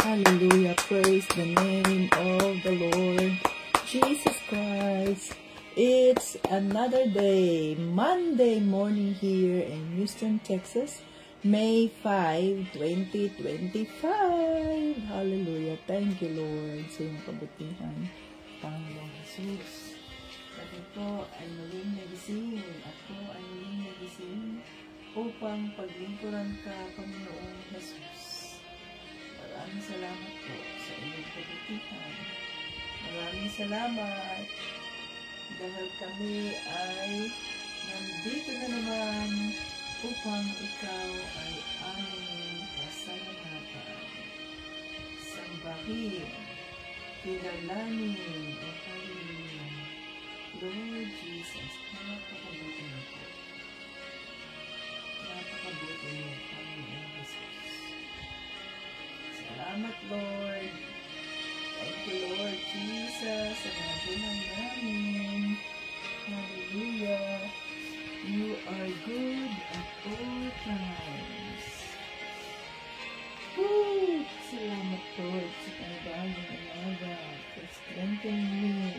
Hallelujah. Praise the name of the Lord Jesus Christ. It's another day, Monday morning here in Houston, Texas, May 5, 2025. Hallelujah. Thank you, Lord, sa iyong kabutihan, Panginoong Jesus. Sabi ko ay muling nagising. Ako ay muling nagising upang paglingkuran ka, Panginoong Jesus. Maraming salamat po sa iyong kabutihan. Maraming salamat dahil kami ay nandito na naman upang ikaw ay aming pasalamatan. Sambahin, kilalanin, o hallelujah. Lord Jesus, napakabuti mo po. Napakabuti mo, Panginoon Jesus. Salamat, Lord. Thank you, Lord Jesus, sa mga buhay namin. Hallelujah. You are good at all times. Woo! Salamat, Lord, sa panibagong umaga for strengthening me,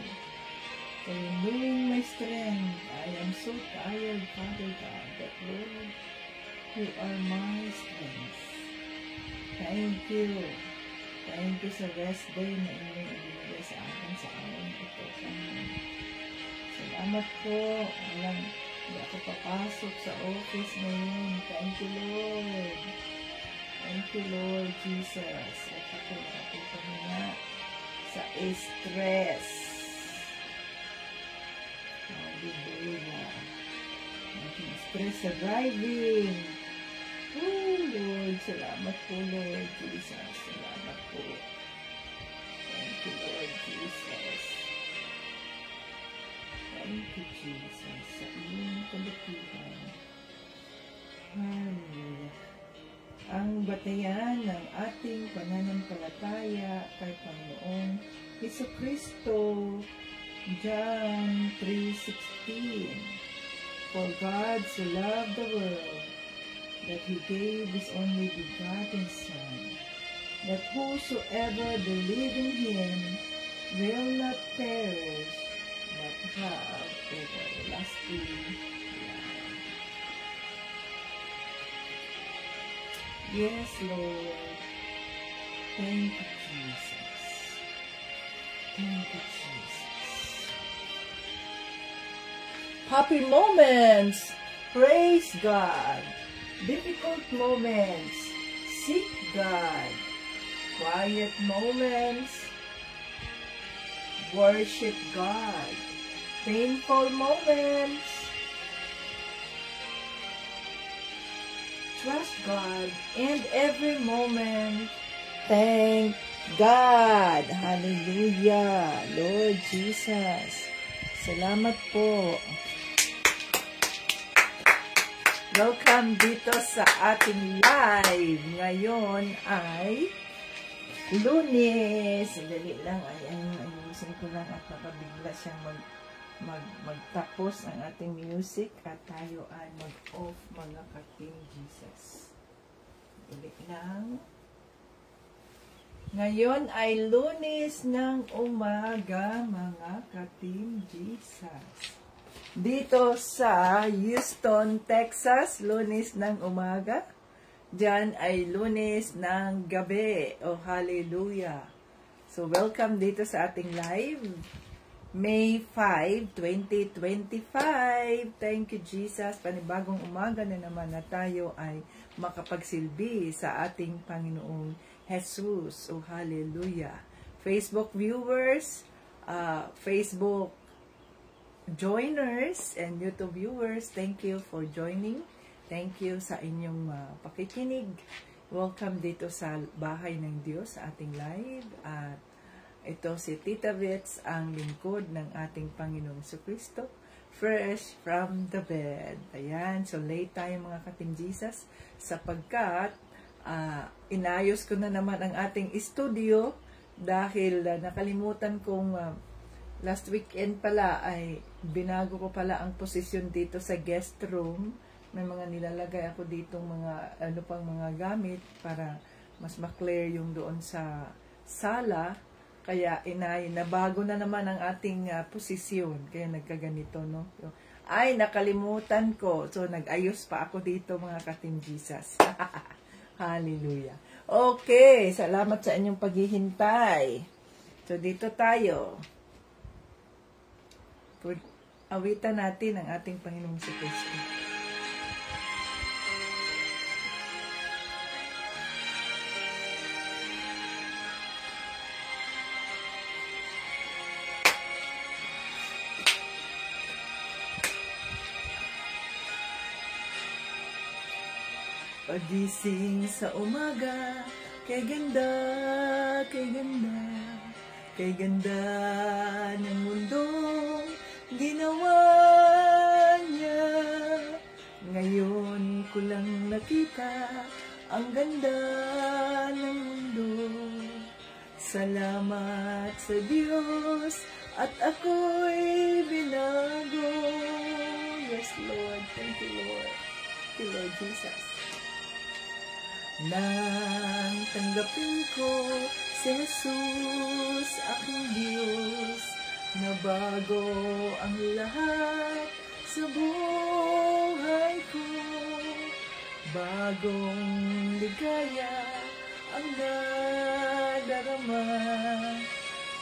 for renewing my strength. I am so tired, Father God, but Lord, you are my strength. Thank you. Thank you sa rest day na inyong ibigay sa akin sa araw ito. Salamat po. Hindi ako papasok sa office ngayon. Thank you, Lord. Thank you, Lord Jesus. At ako nakapagpahinga sa stress. Hallelujah. Naging stress sa driving. Oh, Lord, salamat po, Lord Jesus. Salamat po. Thank you, Lord Jesus. Thank you, Jesus, sa iyong kabutihan. Hallelujah. Ang batayan ng ating pananampalataya kay Panginoong Jesucristo, John 3:16. For God so loved the world, that He gave His only begotten Son, that whosoever believe in Him will not perish, but have everlasting life. Yes, Lord. Thank you, Jesus. Thank you, Jesus. Happy moments. Praise God. Difficult moments, seek God. Quiet moments, worship God. Painful moments, trust God. And every moment, thank God. Hallelujah. Lord Jesus, salamat po. Welcome dito sa ating live. Ngayon ay Lunes. Dali lang. Ayusin ko lang at nakabigla siyang magtapos ang ating music at tayo ay mag-off, mga ka-Team Jesus. Dali lang. Ngayon ay Lunes ng umaga, mga ka-Team Jesus. Dito sa Houston, Texas, Lunes ng umaga. Diyan ay Lunes ng gabi. Oh, hallelujah. So, welcome dito sa ating live. May 5, 2025. Thank you, Jesus. Panibagong umaga na naman na tayo ay makapagsilbi sa ating Panginoong Jesus. Oh, hallelujah. Facebook viewers, Facebook joiners and YouTube viewers, thank you for joining. Thank you sa inyong pakikinig. Welcome dito sa Bahay ng Diyos sa ating live. At ito si Tita Vets, ang lingkod ng ating Panginoong Jesucristo, fresh from the bed. Ayan, so late tayo mga ka-Team Jesus sapagkat inayos ko na naman ang ating studio dahil nakalimutan kong last weekend pala ay binago ko pala ang posisyon dito sa guest room. May mga nilalagay ako ditong mga pang mga gamit para mas maklear yung doon sa sala. Kaya nabago na naman ang ating posisyon. Kaya nagkaganito, no? Ay, nakalimutan ko. So, nag-ayos pa ako dito, mga ka-Team Jesus. Hallelujah. Okay, salamat sa inyong paghihintay. So, dito tayo. Awitan natin ang ating Panginoong Kristo. Pagising sa umaga, kay ganda, kay ganda, kay ganda ng mundong ginawa niya. Ngayon ko lang nakita ang ganda ng mundo. Salamat sa Diyos at ako'y binago. Yes, Lord. Thank you, Lord. Thank you, Lord Jesus. Nang tanggapin ko si Jesus, aking Diyos, nabago ang lahat sa buhay ko. Bagong ligaya ang nadarama,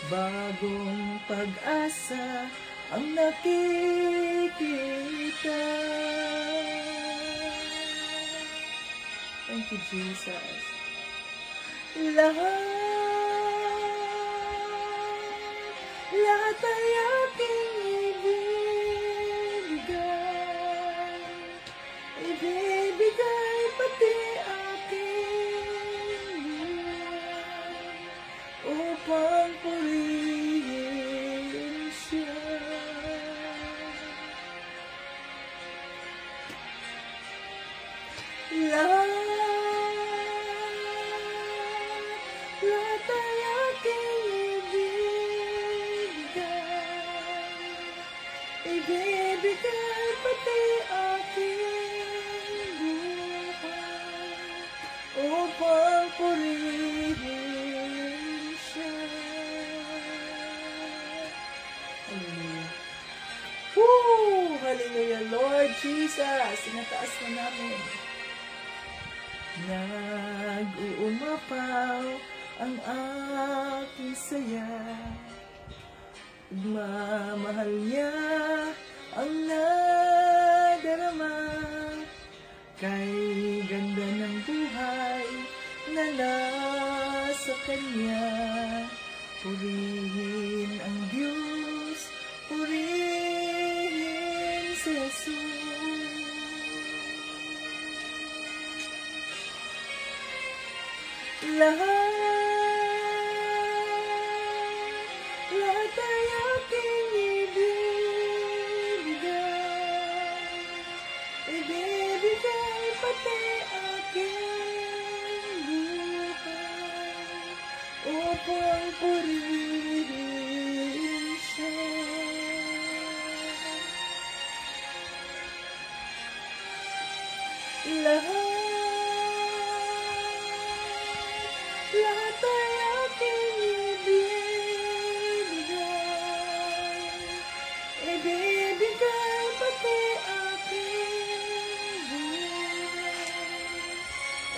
bagong pag-asa ang nakikita. Thank you, Jesus. Lahat ay aking ibibigay pati aking buhay, upang purihin siya. Lahat ay aking ibibigay pati aking buhay, upang purihin siya. Hallelujah. Woo! Hallelujah, Lord Jesus. Sinataas na namin. Nag-uumapaw ang aking saya. Magmamahal niya ang nadarama. Kay ganda ng buhay na nasa Kanya. Purihin ang Diyos, purihin si Jesus. Lahat ay aking ibibigay pati aking buhay, upang purihin siya. Lahat ay aking ibibigay pati aking buhay,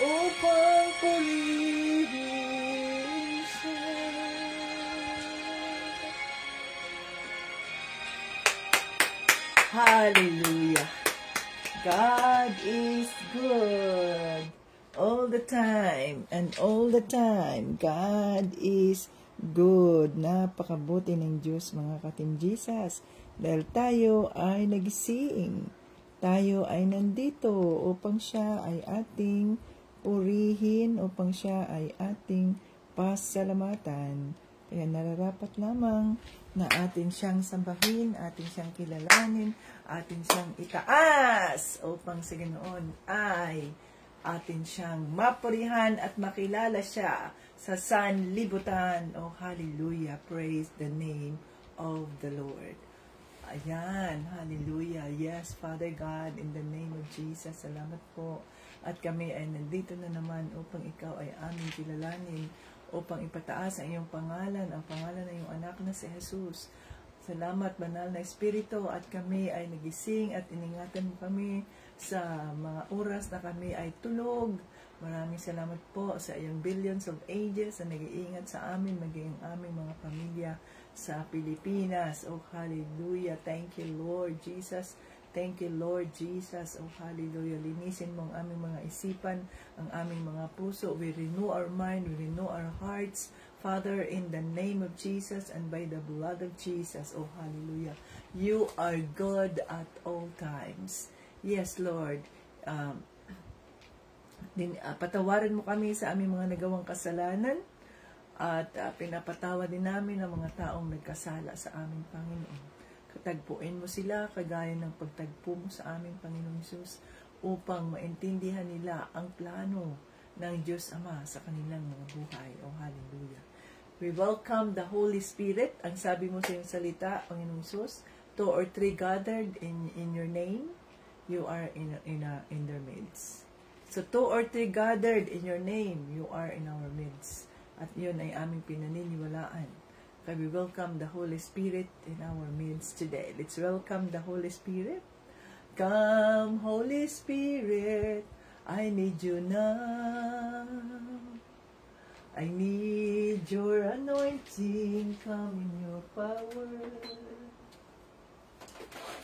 upang purihin siya. Hallelujah. God is good. All the time, and all the time, God is good. Napakabuti ng Diyos, mga ka-Team Jesus. Dahil tayo ay nagising. Tayo ay nandito upang siya ay ating purihin, upang siya ay ating pasalamatan. Kaya nararapat lamang na atin siyang sambahin, atin siyang kilalanin, atin siyang itaas, upang sa Ganoon ay atin siyang mapurihan at makilala siya sa sanlibutan. Oh, hallelujah. Praise the name of the Lord. Ayan, hallelujah. Yes, Father God, in the name of Jesus, salamat po At kami ay nandito na naman upang ikaw ay aming kilalanin, upang ipataas ang iyong pangalan, ang pangalan ng iyong anak na si Jesus. Salamat, Banal na Espiritu, at kami ay nagising at iningatan mo kami sa mga oras na kami ay tulog. Maraming salamat po sa iyong billions of angels na nag-iingat sa amin, maging aming mga pamilya sa Pilipinas. Oh, hallelujah. Thank you, Lord Jesus. Thank you, Lord Jesus. Oh, hallelujah. Linisin mo ang aming mga isipan, ang aming mga puso. We renew our mind, we renew our hearts. Father, in the name of Jesus and by the blood of Jesus. Oh, hallelujah. You are good at all times. Yes, Lord. Patawarin mo kami sa aming mga nagawang kasalanan. At pinapatawa din namin ang mga taong nagkasala sa aming Panginoon. Katagpuin mo sila kagaya ng pagtagpo mo sa aming Panginoon Jesus upang maintindihan nila ang plano ng Diyos Ama sa kanilang mga buhay. Oh, hallelujah. We welcome the Holy Spirit. Ang sabi mo sa iyong salita, Panginoon Jesus, 2 or 3 gathered in your name, you are in their midst. So 2 or 3 gathered in your name, you are in our midst. At yun ay aming pinaniniwalaan. Kaya we welcome the Holy Spirit in our midst today. Let's welcome the Holy Spirit. Come, Holy Spirit, I need you now. I need your anointing, come in your power.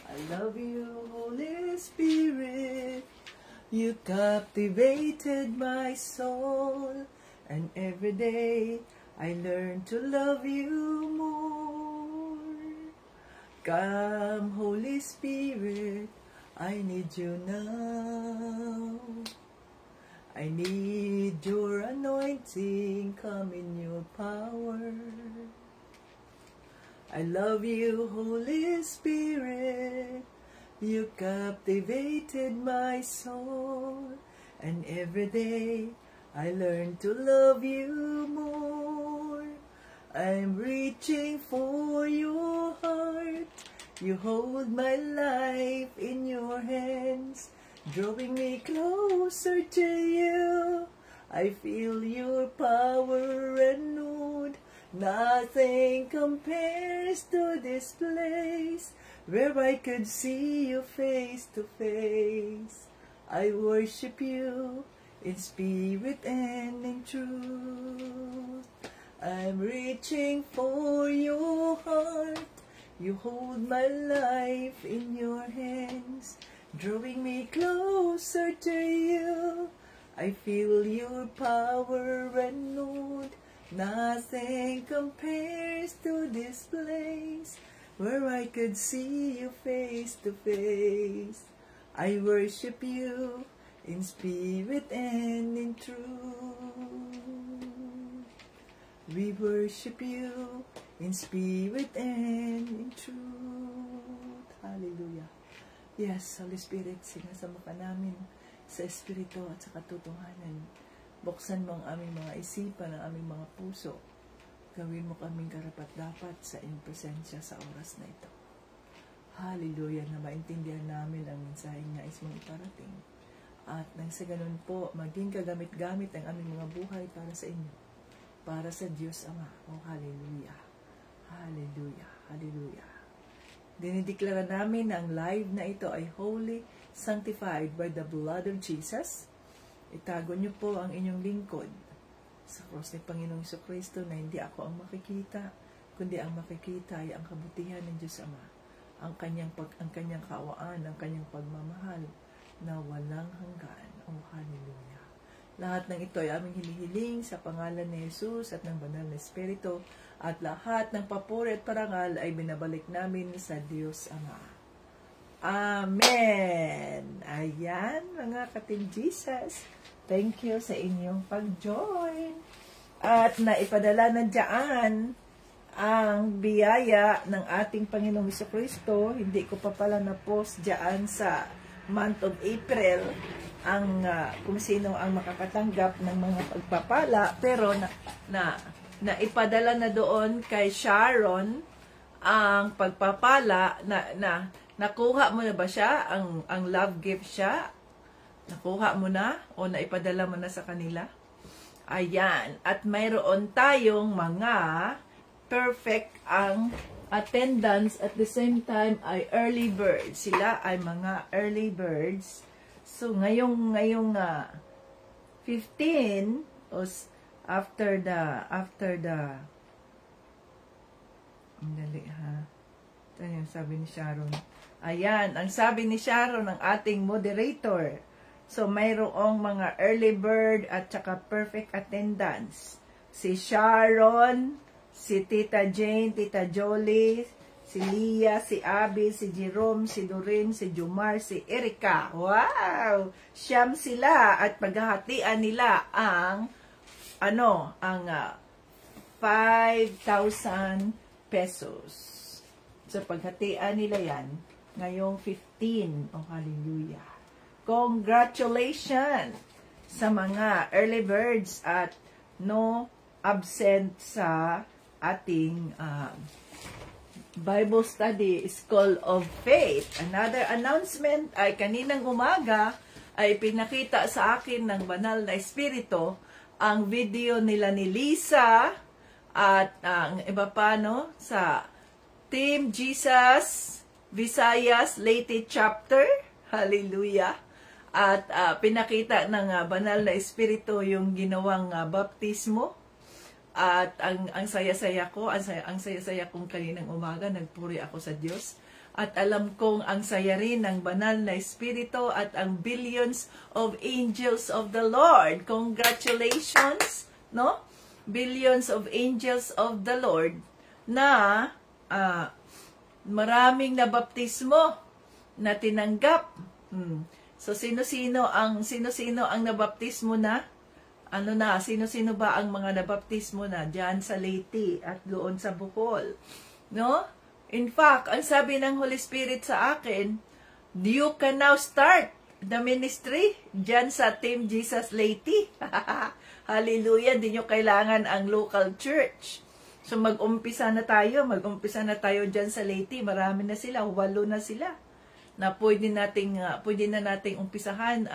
I love you, Holy Spirit. You captivated my soul. And every day, I learn to love you more. Come, Holy Spirit, I need you now. I need your anointing, come in your power. I love you, Holy Spirit. You captivated my soul. And every day, I learn to love you more. I'm reaching for your heart. You hold my life in your hands, drawing me closer to you. I feel your power renewed. Nothing compares to this place where I could see you face to face. I worship you in spirit and in truth. I'm reaching for your heart. You hold my life in your hands, drawing me closer to you. I feel your power renewed. Nothing compares to this place where I could see you face to face. I worship you in spirit and in truth. We worship you in spirit and in truth. Hallelujah. Yes, Holy Spirit, sinasama ka namin sa Espiritu at sa katotohanan. Buksan mo ang aming mga isipan, ang aming mga puso. Gawin mo kaming karapat-dapat sa iyong presensya sa oras na ito. Hallelujah, na maintindihan namin ang mensaheng nais mong iparating. At nang sa ganun po, maging kagamit-gamit ang aming mga buhay para sa inyo. Para sa Diyos Ama. Oh, hallelujah. Hallelujah. Hallelujah. Dinideklara namin na ang live na ito ay holy, sanctified by the blood of Jesus. Itago niyo po ang inyong lingkod sa cross ni Panginoong Jesucristo na hindi ako ang makikita, kundi ang makikita ay ang kabutihan ng Diyos Ama. Ang kanyang kaawaan, ang kanyang pagmamahal na walang hanggan. Oh, hallelujah. Lahat ng ito ay aming hinihiling sa pangalan ni Jesus at ng Banal na Espiritu, at lahat ng papuri at parangal ay binabalik namin sa Diyos Ama. Amen! Ayan, mga ka-Team Jesus. Thank you sa inyong pag-join. At naipadala na dyan ang biyaya ng ating Panginoong Jesucristo. Hindi ko pa pala na-post dyan sa month of April ang kung sino ang makakatanggap ng mga pagpapala, pero naipadala na doon kay Sharon ang pagpapala na nakuha mo na ba siya, ang love gift siya, Nakuha mo na o naipadala mo na sa kanila? Ayan. At mayroon tayong mga perfect ang attendance at the same time ay early birds. Sila ay mga early birds. So, ngayong 15 o after the dali ha. Ito yung sabi ni Sharon. Ayan, ang sabi ni Sharon ng ating moderator. So, mayroong mga early bird at saka perfect attendance. Si Sharon, si Tita Jane, Tita Jolie, si Leah, si Abby, si Jerome, si Doreen, si Jumar, si Erika. Wow! Siyam sila at paghahatian nila ang 5,000 pesos. So, paghatian nila yan ngayong 15. Oh, hallelujah. Congratulations sa mga early birds at no absent sa ating Bible Study School of Faith. Another announcement ay kaninang umaga ay pinakita sa akin ng Banal na Espiritu ang video nila ni Lisa at ang iba pa sa Team Jesus Visayas Leyte Chapter. Hallelujah. At pinakita ng Banal na Espiritu yung ginawang baptismo. At ang saya-saya ko, ang saya-saya kong kaninang umaga, nagpuri ako sa Diyos. At alam kong ang saya rin ng Banal na Espiritu at ang billions of angels of the Lord. Congratulations, no? Billions of angels of the Lord na maraming nabaptismo na tinanggap. So sino-sino ang nabaptismo na? Sino-sino ba ang mga nabaptismo na diyan sa Leyte at doon sa Bohol? No? In fact, ang sabi ng Holy Spirit sa akin, you can now start the ministry diyan sa Team Jesus Leyte. Hallelujah, di nyo kailangan ang local church. So mag-umpisa na tayo diyan sa Leyte. Marami na sila, 8 na sila. Na pwede na nating umpisahan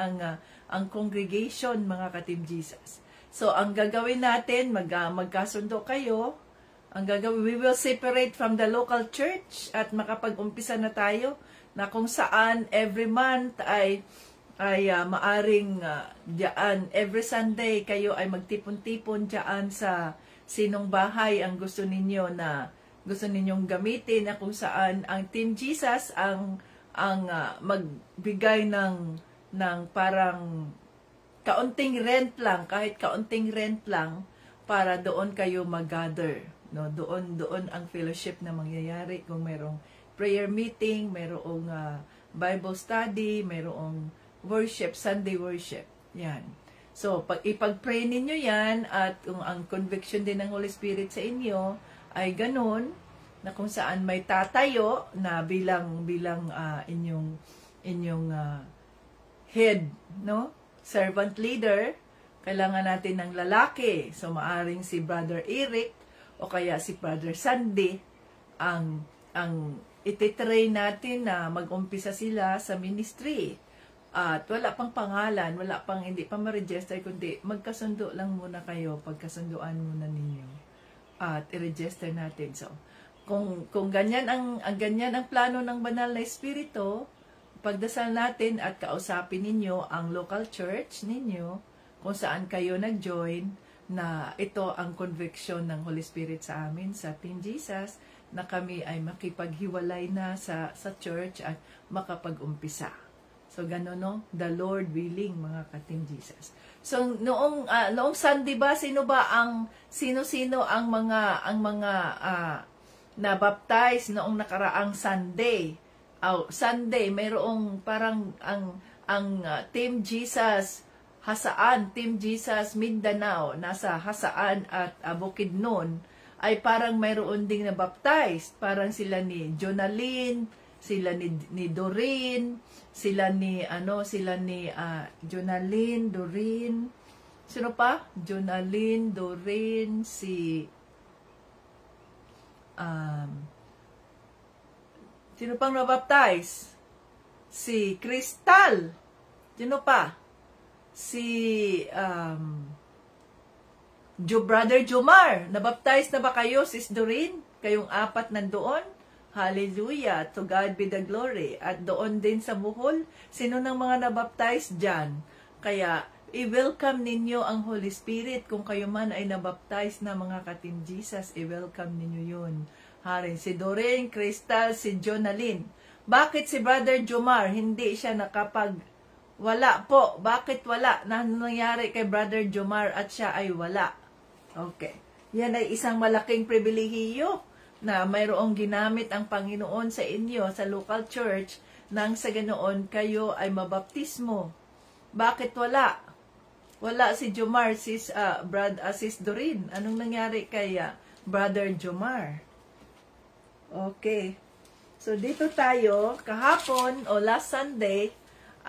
ang congregation, mga ka-Team Jesus. So, ang gagawin natin, magkasundo kayo. We will separate from the local church at makapag-umpisa na tayo na kung saan every month ay maaring diyan, every Sunday kayo ay magtipon-tipon diyan sa sinong bahay ang gusto ninyong gamitin, na kung saan ang Team Jesus ang magbigay ng parang kaunting rent lang, kahit kaunting rent lang, para doon kayo mag-gather. No? Doon ang fellowship na mangyayari. Kung mayroong prayer meeting, mayroong Bible study, mayroong worship, Sunday worship. Yan. So, ipag-pray ninyo yan, at kung ang conviction din ng Holy Spirit sa inyo ay ganun, na kung saan may tatayo na bilang inyong head, no? Servant leader, kailangan natin ng lalaki. So, maaring si Brother Eric o kaya si Brother Sandy ang ititrain natin na mag-umpisa sila sa ministry. At wala pang pangalan, hindi pa ma-register, kundi magkasundo lang muna kayo, pagkasunduan muna ninyo. At i-register natin. So, kung ganyan ang plano ng Banal na Espiritu, pagdasal natin at kausapin ninyo ang local church ninyo kung saan kayo nag-join, na ito ang conviction ng Holy Spirit sa amin sa Team Jesus, na kami ay makipaghiwalay na sa church at makapag-umpisa. So gano'n, no? The Lord willing, mga ka-Team Jesus. So noong Sunday ba, sino ang mga na-baptize noong nakaraang Sunday? Sunday, mayroong parang ang Team Jesus Hasaan, Team Jesus Mindanao, nasa Hasaan at Bukidnon, ay parang mayroon ding na-baptize. Parang sila ni Jonaline, sila ni Doreen, sila ni Jonaline, Doreen, sino pa? Jonaline, Doreen, sino pang na-baptize? Si Crystal. Sino pa? Brother Jomar, nabaptize na ba kayo, Sis Doreen? Kayong apat nandoon? Hallelujah, to God be the glory. At doon din sa Bohol, sino ng mga nabaptize dyan? Kaya, i-welcome ninyo ang Holy Spirit. Kung kayo man ay nabaptize na mga ka-Team Jesus, i-welcome ninyo yun. Harin, si Doreen, Crystal, si Jonalyn. Bakit si Brother Jomar, hindi siya wala po? Bakit wala? Nangyari kay Brother Jomar at siya ay wala? Okay. Yan ay isang malaking pribilehiyo na mayroong ginamit ang Panginoon sa inyo, sa local church, nang sa ganoon kayo ay mabaptismo. Bakit wala? Wala si Jomar, sis Doreen. Anong nangyari kay Brother Jomar? Okay. So, dito tayo, kahapon o last Sunday,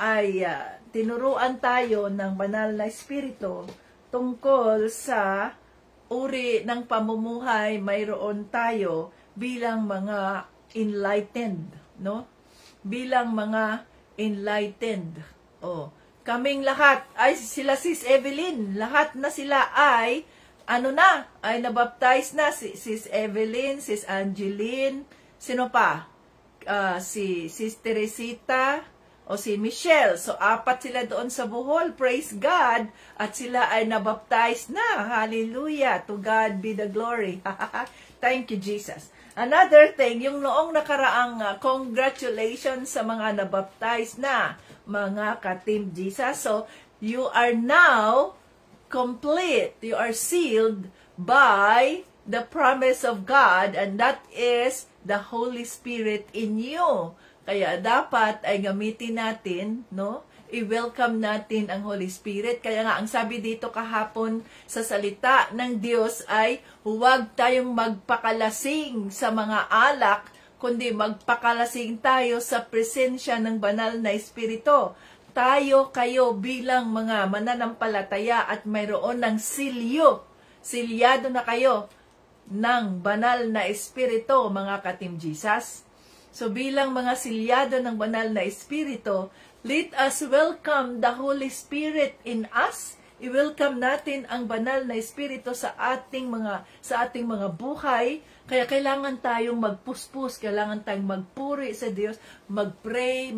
ay tinuruan tayo ng banal na espiritu tungkol sa uri ng pamumuhay mayroon tayo bilang mga enlightened, no? Bilang mga enlightened. Kaming lahat, ay sila Sis Evelyn, lahat na sila ay ay nabaptize na, Sis Evelyn, Sis Angeline, sino pa? Si Sis Teresita, o si Michelle. So, 4 sila doon sa Bohol. Praise God. At sila ay nabaptize na. Hallelujah. To God be the glory. Thank you, Jesus. Another thing, yung noong nakaraang congratulations sa mga nabaptize na mga ka-Team Jesus. So, you are now complete. You are sealed by the promise of God, and that is the Holy Spirit in you. Kaya dapat ay gamitin natin, no? I-welcome natin ang Holy Spirit. Kaya nga, ang sabi dito kahapon sa salita ng Diyos ay huwag tayong magpakalasing sa mga alak, kundi magpakalasing tayo sa presensya ng banal na Espiritu. Kayo bilang mga mananampalataya at mayroon ng silyo. Silyado na kayo ng banal na Espiritu, mga ka-Team Jesus. So bilang mga silyado ng banal na Espiritu, let us welcome the Holy Spirit in us. I-welcome natin ang banal na Espiritu sa ating mga buhay. Kaya kailangan tayong magpuspos, kailangan tayong magpuri sa Diyos, magpray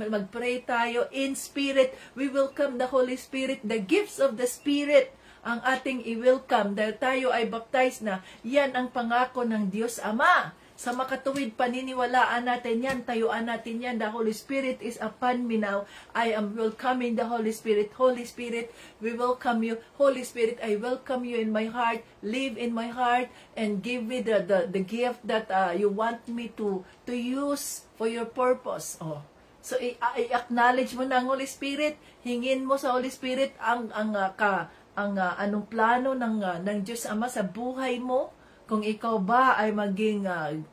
tayo in spirit. We welcome the Holy Spirit, the gifts of the Spirit ang ating i-welcome dahil tayo ay baptized na. Yan ang pangako ng Diyos Ama. Sa makatuwid paniniwalaan natin yan, tayuan natin yan. The Holy Spirit is upon me now. I am welcoming the Holy Spirit. Holy Spirit, we welcome you. Holy Spirit, I welcome you in my heart. Live in my heart and give me the gift that you want me to use for your purpose. So i-acknowledge mo na ang Holy Spirit. Hingin mo sa Holy Spirit anong plano ng Diyos Ama sa buhay mo. Kung ikaw ba ay maging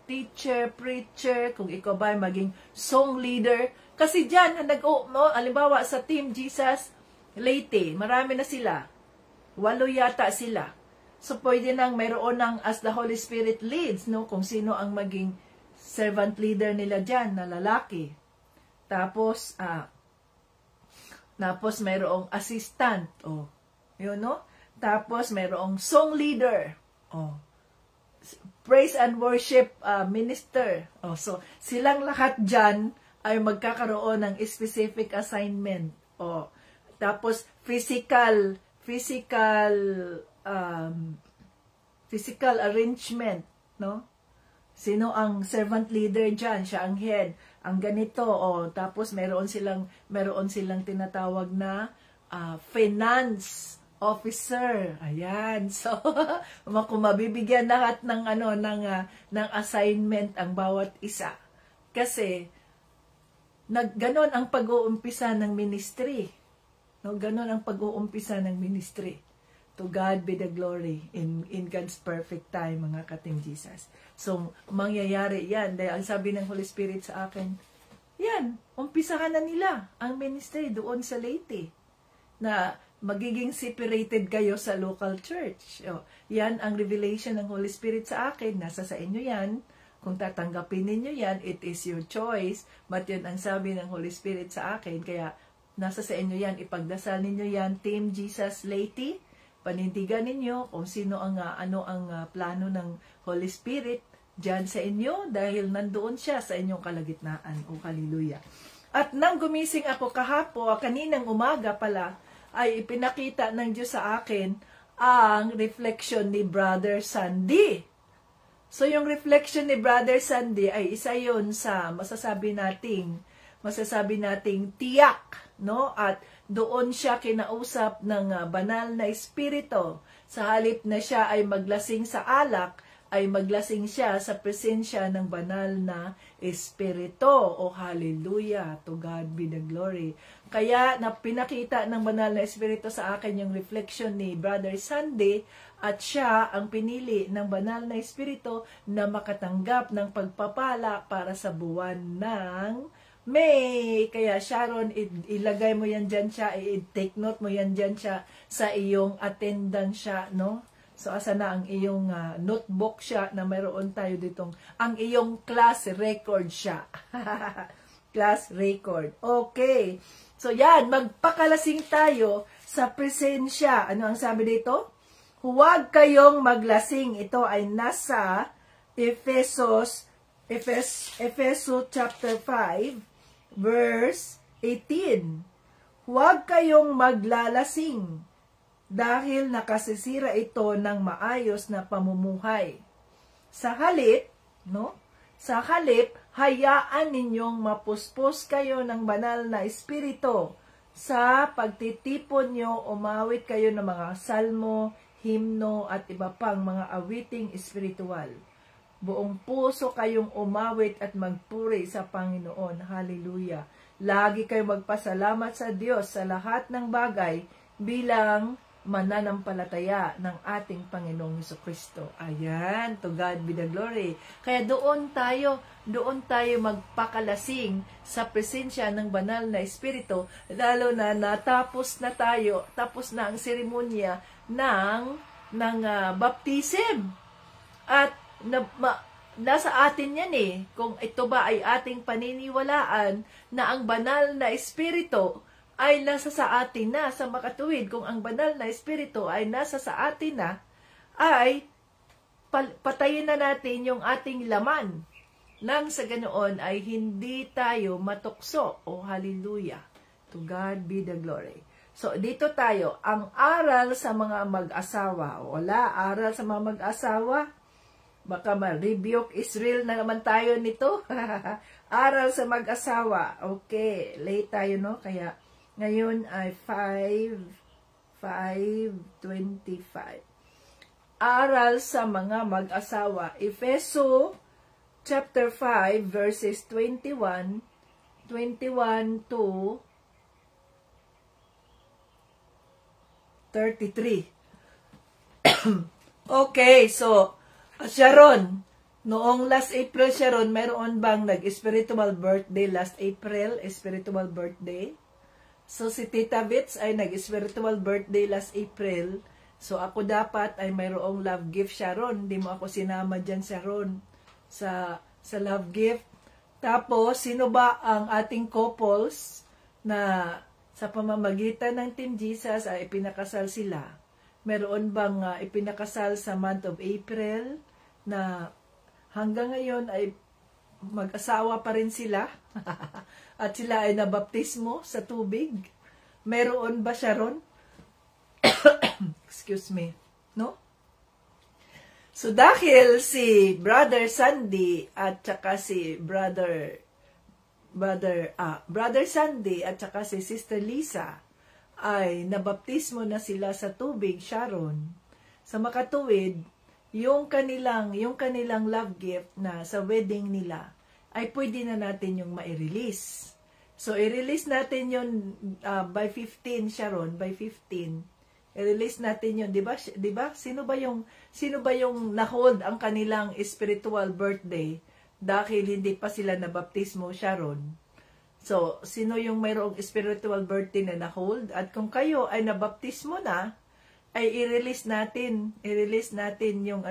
teacher, preacher, kung ikaw ba ay maging song leader. Kasi dyan, halimbawa sa Team Jesus, Leyte, marami na sila. 8 yata sila. So, pwede nang mayroon ng as the Holy Spirit leads, no? Kung sino ang maging servant leader nila dyan, na lalaki. Tapos mayroong assistant, yun, no? Tapos mayroong song leader, praise and worship minister. So, silang lahat dyan ay magkakaroon ng specific assignment. Tapos, physical arrangement, no? Sino ang servant leader dyan? Siya ang head. Ang ganito, tapos meron silang tinatawag na finance officer. Ayan. So, kung mabibigyan lahat ng assignment ang bawat isa. Kasi ganon ang pag-uumpisa ng ministry. No, ganon ang pag-uumpisa ng ministry. To God be the glory in God's perfect time, mga ka-Team Jesus. So, mangyayari yan. Dahil ang sabi ng Holy Spirit sa akin, yan, umpisahan na nila ang ministry doon sa Leyte. Na magiging separated kayo sa local church. Yan ang revelation ng Holy Spirit sa akin. Nasa sa inyo yan. Kung tatanggapin ninyo yan, it is your choice. But yun ang sabi ng Holy Spirit sa akin. Kaya Nasa sa inyo yan. Ipagdasal ninyo yan. Team Jesus Lady. Panindigan ninyo kung sino ang ano ang plano ng Holy Spirit diyan sa inyo dahil nandoon siya sa inyong kalagitnaan. O hallelujah. At nang gumising ako kaninang umaga pala, ay ipinakita ng Diyos sa akin ang reflection ni Brother Sandy. So yung reflection ni Brother Sandy ay isa yun sa masasabi nating tiyak, no? At doon siya kinausap ng banal na espiritu. Sa halip na siya ay maglasing sa alak, ay maglasing siya sa presensya ng banal na espiritu. O hallelujah, to God be the glory. Kaya pinakita ng banal na espiritu sa akin yung reflection ni Brother Sandy, at siya ang pinili ng banal na espiritu na makatanggap ng pagpapala para sa buwan ng May. Kaya Sharon, ilagay mo yan dyan siya, i-take note mo yan dyan siya sa iyong attendance siya, no? So, asa na ang iyong notebook siya na mayroon tayo ditong, ang iyong class record siya. Class record. Okay. So, yan, magpakalasing tayo sa presensya. Ano ang sabi dito? Huwag kayong maglasing. Ito ay nasa Efeso chapter 5, verse 18. Huwag kayong maglalasing dahil nakasisira ito ng maayos na pamumuhay. Sa halip, no? Sa halip, hayaan ninyong mapuspos kayo ng banal na espiritu. Sa pagtitipon nyo, umawit kayo ng mga salmo, himno, at iba pang mga awiting espiritual. Buong puso kayong umawit at magpuri sa Panginoon. Hallelujah. Lagi kayong magpasalamat sa Diyos sa lahat ng bagay bilang mananampalataya ng ating Panginoong Jesucristo. Ayan, to God be the glory. Kaya doon tayo magpakalasing sa presensya ng banal na espiritu, lalo na natapos na tayo, tapos na ang seremonya ng baptism. At nasa atin yan kung ito ba ay ating paniniwalaan na ang banal na espiritu ay nasa sa atin na, sa makatuwid, kung ang banal na espiritu ay nasa sa atin na, ay patayin na natin yung ating laman. Nang sa ganoon ay hindi tayo matukso. O hallelujah. To God be the glory. So, dito tayo, ang aral sa mga mag-asawa. Wala, aral sa mga mag-asawa. Baka ma-rebuke Israel na naman tayo nito. Aral sa mag-asawa. Okay, late tayo, no? Kaya, ngayon ay 5:25. Aral sa mga mag-asawa. Efeso chapter 5 verses 21 to 33. Okay, so Sharon, noong last April, Sharon, mayroon bang nag-spiritual birthday last April? Spiritual birthday? So, si Tita Vits ay nag-spiritual birthday last April. So, ako dapat ay mayroong love gift, Sharon. Hindi mo ako sinama dyan, Sharon, sa love gift. Tapos, sino ba ang ating couples na sa pamamagitan ng Team Jesus ay ipinakasal sila? Meron bang ipinakasal sa month of April na hanggang ngayon ay mag-asawa pa rin sila? At sila ay nabaptismo sa tubig? Meron ba, Sharon? Excuse me. No? So, dahil si Brother Sandy at saka si Brother Sandy at saka si Sister Lisa ay nabaptismo na sila sa tubig, Sharon, sa makatuwid, yung kanilang love gift na sa wedding nila, ay pwede na natin yung ma-release. So, i-release natin yun by 15, Sharon, by 15. I-release natin yun, di ba? Sino ba yung na-hold ang kanilang spiritual birthday dahil hindi pa sila nabaptismo, Sharon? So, sino yung mayroong spiritual birthday na na-hold? At kung kayo ay nabaptismo na, ay i-release natin yung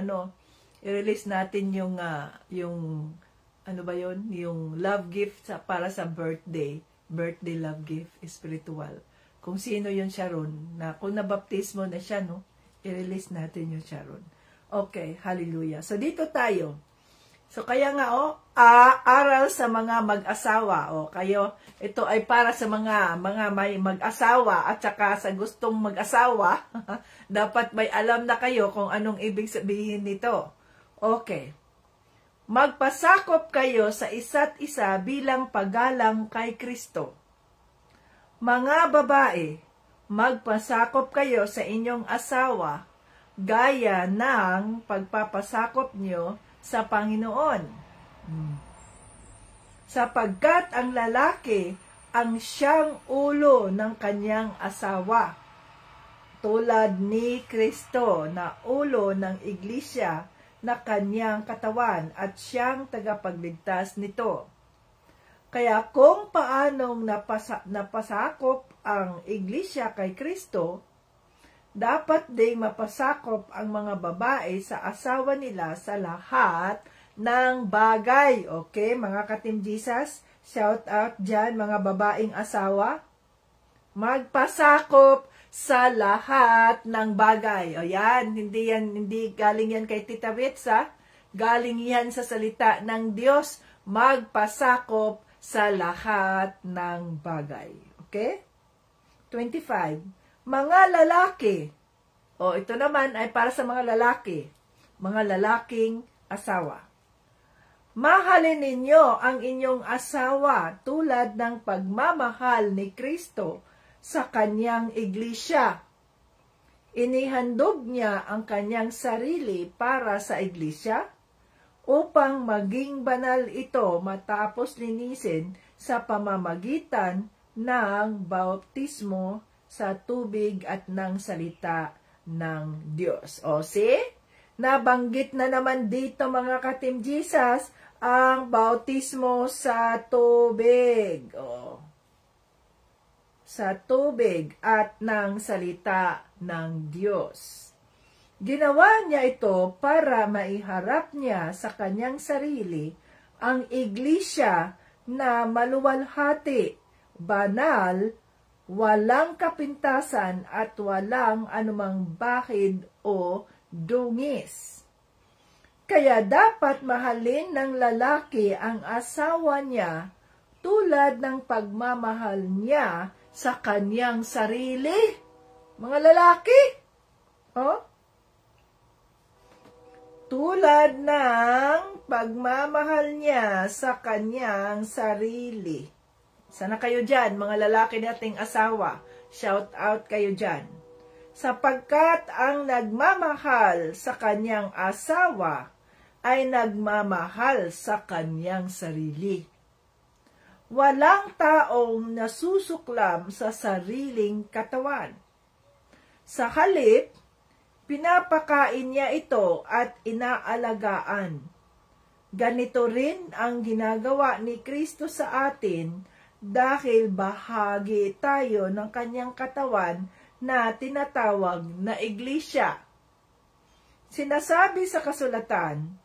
yung love gift para sa birthday birthday love gift spiritual. Kung sino yung Sharon, na kung nabaptismo na siya, no, i-release natin yung Sharon. Okay, hallelujah. So, dito tayo. So, kaya nga, aral sa mga mag-asawa. Kayo, ito ay para sa mga may mag-asawa at saka sa gustong mag-asawa. Dapat may alam na kayo kung anong ibig sabihin nito. Okay. Magpasakop kayo sa isa't isa bilang paggalang kay Kristo. Mga babae, magpasakop kayo sa inyong asawa gaya ng pagpapasakop nyo sa Panginoon. Sapagkat ang lalaki ang siyang ulo ng kanyang asawa, tulad ni Kristo na ulo ng iglesia na kanyang katawan at siyang tagapagligtas nito. Kaya kung paanong napasakop ang iglesia kay Kristo, dapat ding mapasakop ang mga babae sa asawa nila sa lahat ng bagay. Okay, mga ka-Team Jesus, shout out dyan, mga babaeng asawa. Magpasakop sa lahat ng bagay. O yan, hindi galing yan kay Tita Betsa, galing yan sa salita ng Diyos. Magpasakop sa lahat ng bagay. Okay? 25. Mga lalaki. Ito naman ay para sa mga lalaki. Mga lalaking asawa. Mahalin ninyo ang inyong asawa tulad ng pagmamahal ni Kristo sa kanyang iglesia. Inihandog niya ang kanyang sarili para sa iglesia upang maging banal ito matapos linisin sa pamamagitan ng bautismo sa tubig at ng salita ng Diyos. Nabanggit na naman dito, mga ka-Team Jesus, ang bautismo sa tubig. Sa tubig at ng salita ng Diyos. Ginawa niya ito para maiharap niya sa kanyang sarili ang iglesia na maluwalhati, banal, walang kapintasan at walang anumang bahid o dungis. Kaya dapat mahalin ng lalaki ang asawa niya tulad ng pagmamahal niya sa kanyang sarili. Mga lalaki, tulad ng pagmamahal niya sa kanyang sarili. Sana kayo dyan, mga lalaki nating asawa. Shout out kayo dyan. Sapagkat ang nagmamahal sa kanyang asawa ay nagmamahal sa kanyang sarili. Walang taong nasusuklam sa sariling katawan. Sa halip, pinapakain niya ito at inaalagaan. Ganito rin ang ginagawa ni Kristo sa atin dahil bahagi tayo ng kanyang katawan na tinatawag na iglesia. Sinasabi sa kasulatan,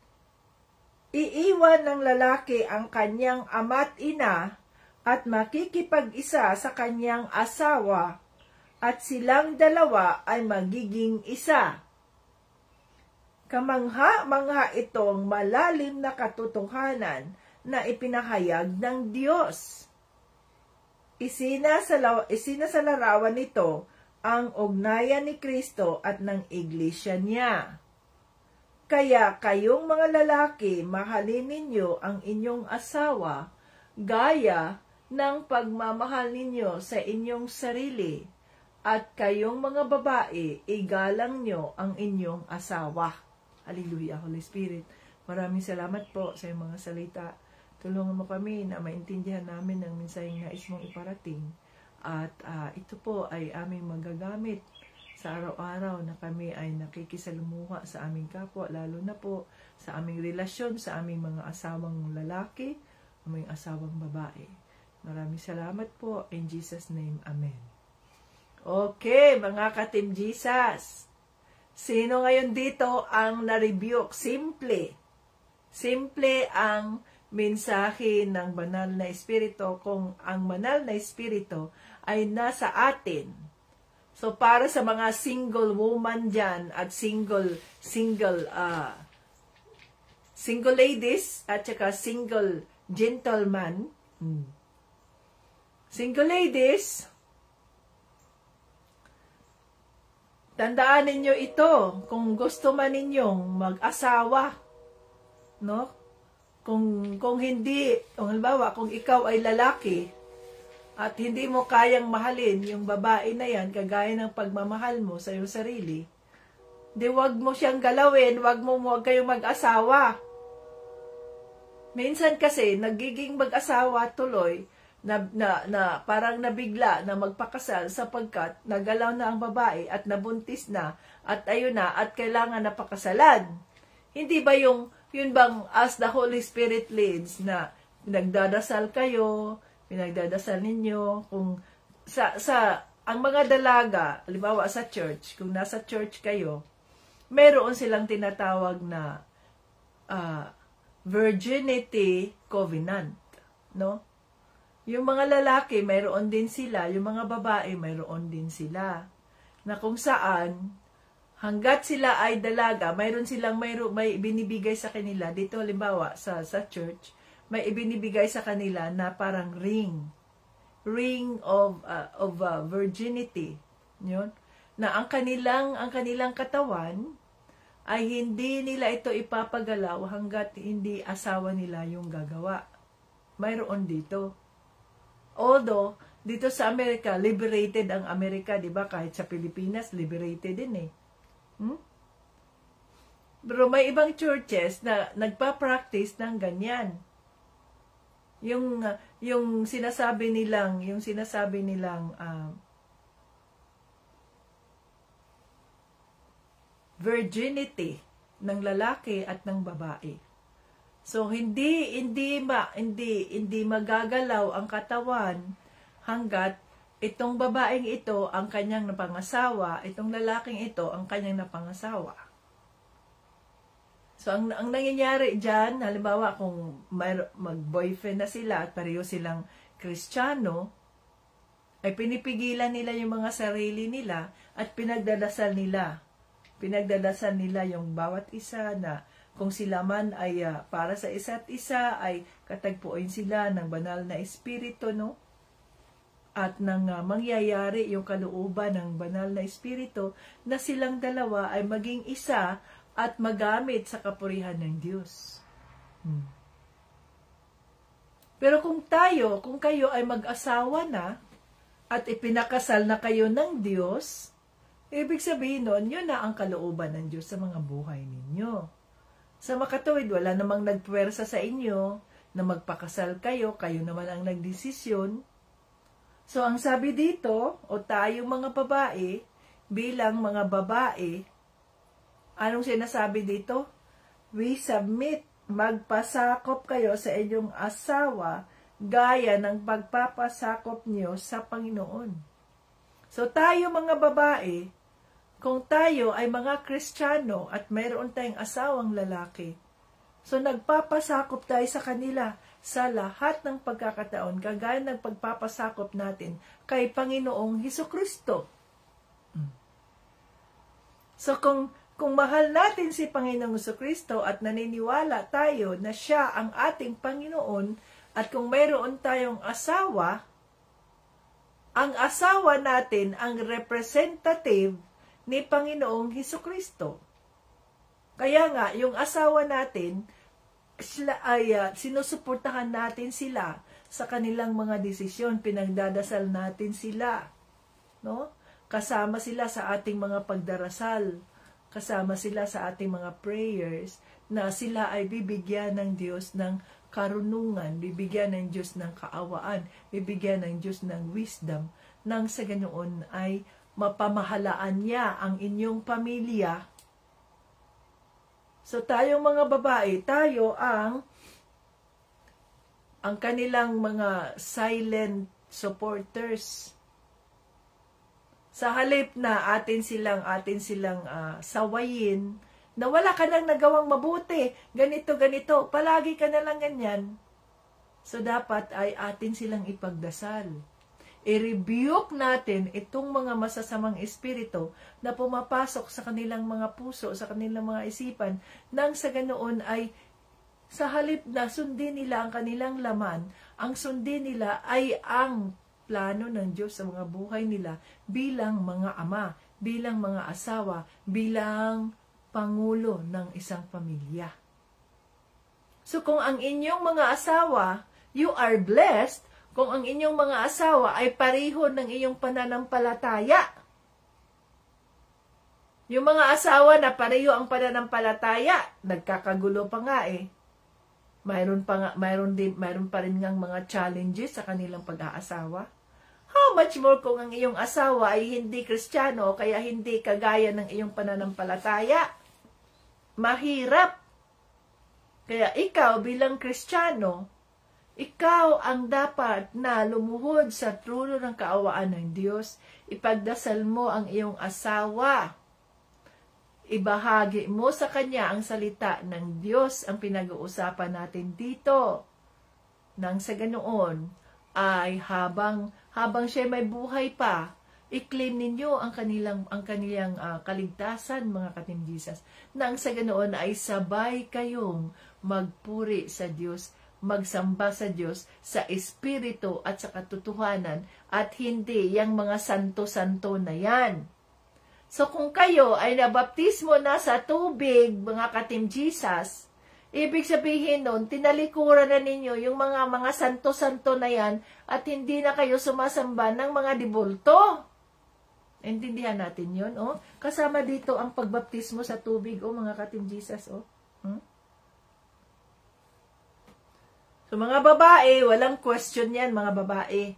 iiwan ng lalaki ang kanyang ama't ina at makikipag-isa sa kanyang asawa at silang dalawa ay magiging isa. Kamangha-mangha itong malalim na katotohanan na ipinahayag ng Diyos. Isinasalarawan nito ang ugnayan ni Kristo at ng iglesia niya. Kaya kayong mga lalaki, mahalin ninyo ang inyong asawa gaya ng pagmamahal ninyo sa inyong sarili, at kayong mga babae, igalang nyo ang inyong asawa. Hallelujah, Holy Spirit. Maraming salamat po sa iyong mga salita. Tulungan mo kami na maintindihan namin ang mensaheng nais mong iparating. At ito po ay aming magagamit sa araw-araw na kami ay nakikisalumuha sa aming kapwa, lalo na po sa aming relasyon sa aming mga asawang lalaki, aming asawang babae. Maraming salamat po. In Jesus' name, Amen. Okay, mga ka-Team Jesus. Sino ngayon dito ang na-rebuke? Simple ang mensahe ng banal na espiritu kung ang banal na espiritu ay nasa atin. So para sa mga single woman dyan at single ladies at saka single gentleman, single ladies, tandaan ninyo ito kung gusto man ninyong mag-asawa, no? Kung hindi, kung halimbawa, kung ikaw ay lalaki at hindi mo kayang mahalin yung babae na yan, kagaya ng pagmamahal mo sa iyong sarili, di wag mo siyang galawin, wag kayong mag-asawa. Minsan kasi, nagiging mag-asawa tuloy, na parang nabigla na magpakasal sapagkat nagalaw na ang babae at nabuntis na at ayun na at kailangan na pakasalan. Hindi ba yun bang as the Holy Spirit leads na pinagdadasal kayo, pinagdadasal ninyo kung ang mga dalaga, halimbawa sa church, kung nasa church kayo, meron silang tinatawag na virginity covenant, no? Yung mga lalaki, mayroon din sila. Yung mga babae, mayroon din sila. Na kung saan, hanggat sila ay dalaga, may binibigay sa kanila. Dito, halimbawa, sa church, may ibinibigay sa kanila na parang ring. Ring of virginity. Yun. Na ang kanilang katawan, ay hindi nila ito ipapagalaw hanggat hindi asawa nila yung gagawa. Mayroon dito. Although, dito sa Amerika, liberated ang Amerika, di ba? Kahit sa Pilipinas, liberated din eh. Pero may ibang churches na nagpa-practice ng ganyan. Yung sinasabi nilang virginity ng lalaki at ng babae. So hindi magagalaw ang katawan hanggat itong babaeng ito ang kanyang napangasawa, itong lalaking ito ang kanyang napangasawa. So ang nangyayari diyan, halimbawa kung mag-boyfriend na sila at pareho silang Kristiyano, ay pinipigilan nila yung mga sarili nila at pinagdadasal nila yung bawat isa na kung sila man ay para sa isa't isa, ay katagpuin sila ng banal na espiritu, no? At nang mangyayari yung kalooban ng banal na espiritu na silang dalawa ay maging isa at magamit sa kapurihan ng Diyos. Pero kung kayo ay mag-asawa na at ipinakasal na kayo ng Diyos, ibig sabihin nun, yun na ang kalooban ng Diyos sa mga buhay ninyo. Sa makatuwid, wala namang nagpuwersa sa inyo na magpakasal kayo naman ang nagdesisyon. So, ang sabi dito, o tayong mga babae, bilang mga babae, anong sinasabi dito? We submit, magpasakop kayo sa inyong asawa, gaya ng pagpapasakop niyo sa Panginoon. So, tayo mga babae, kung tayo ay mga Kristiyano at mayroon tayong asawang lalaki, so nagpapasakop tayo sa kanila sa lahat ng pagkakataon, kagaya ng pagpapasakop natin kay Panginoong Hesukristo. So kung mahal natin si Panginoong Hesukristo at naniniwala tayo na siya ang ating Panginoon, at kung mayroon tayong asawa, ang asawa natin ang representative ni Panginoong Hesukristo. Kaya nga, yung asawa natin, sinusuportahan natin sila sa kanilang mga desisyon, pinagdadasal natin sila, no? Kasama sila sa ating mga pagdarasal, kasama sila sa ating mga prayers, na sila ay bibigyan ng Diyos ng karunungan, bibigyan ng Diyos ng kaawaan, bibigyan ng Diyos ng wisdom, nang sa ganoon ay mapamahalaan niya ang inyong pamilya. So tayong mga babae, tayo ang kanilang mga silent supporters. Sa halip na atin silang sawayin, na wala ka nang nagawang mabuti, ganito, palagi ka na lang ganyan. So, dapat ay atin silang ipagdasal. I-rebuke natin itong mga masasamang espiritu na pumapasok sa kanilang mga puso, sa kanilang mga isipan, nang sa ganoon ay sa halip na sundin nila ang kanilang laman, ang sundin nila ay ang plano ng Diyos sa mga buhay nila bilang mga ama, bilang mga asawa, bilang pangulo ng isang pamilya. So kung ang inyong mga asawa, you are blessed, kung ang inyong mga asawa ay pareho ng iyong pananampalataya. Yung mga asawa na pareho ang pananampalataya, nagkakagulo pa nga eh. Mayroon pa rin ngang mga challenges sa kanilang pag-aasawa. How much more kung ang iyong asawa ay hindi Kristiyano o kaya hindi kagaya ng iyong pananampalataya? Mahirap. Kaya ikaw bilang Kristiyano, ikaw ang dapat na lumuhod sa trono ng kaawaan ng Diyos. Ipagdasal mo ang iyong asawa. Ibahagi mo sa kanya ang salita ng Diyos, ang pinag-uusapan natin dito. Nang sa ganoon ay habang siya may buhay pa, i-claim ninyo ang kanilang kaligtasan, mga ka-Team Jesus. Nang sa ganoon ay sabay kayong magpuri sa Diyos, magsamba sa Diyos sa espiritu at sa katotohanan at hindi yung mga santo-santo na yan. So kung kayo ay nabaptismo na sa tubig, mga ka-Team Jesus, ibig sabihin nun, tinalikuran na ninyo yung mga santo-santo na yan at hindi na kayo sumasamba ng mga dibulto. Intindihan natin yun, oh. Kasama dito ang pagbaptismo sa tubig, oh, mga ka-Team Jesus, oh. So, mga babae, walang question yan, mga babae.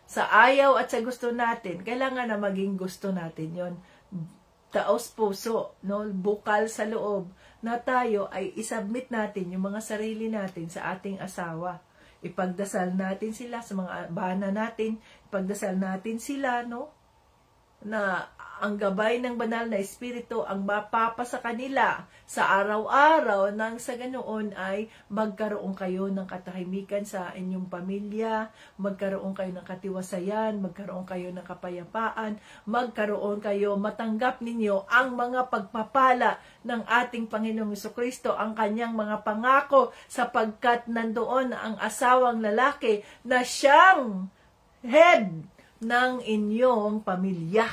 Sa ayaw at sa gusto natin, kailangan na maging gusto natin yon. Taos puso, no? Bukal sa loob, na tayo ay isubmit natin yung mga sarili natin sa ating asawa. Ipagdasal natin sila sa mga bana natin, ipagdasal natin sila, no? Na ang gabay ng banal na espiritu ang mapapa sa kanila sa araw-araw, nang sa ganoon ay magkaroon kayo ng katahimikan sa inyong pamilya, magkaroon kayo ng katiwasayan, magkaroon kayo ng kapayapaan, magkaroon kayo, matanggap ninyo ang mga pagpapala ng ating Panginoong Jesucristo, ang kanyang mga pangako, sapagkat nandoon ang asawang lalaki na siyang head ng inyong pamilya.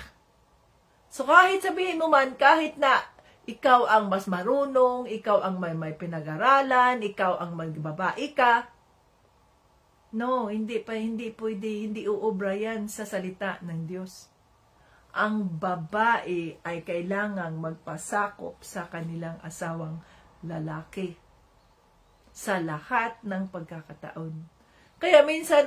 So kahit sabihin mo man, kahit na ikaw ang mas marunong, ikaw ang may pinag-aralan, ikaw ang magbabae ka, no, hindi pwede, hindi uubra yan sa salita ng Diyos. Ang babae ay kailangang magpasakop sa kanilang asawang lalaki sa lahat ng pagkakataon. Kaya minsan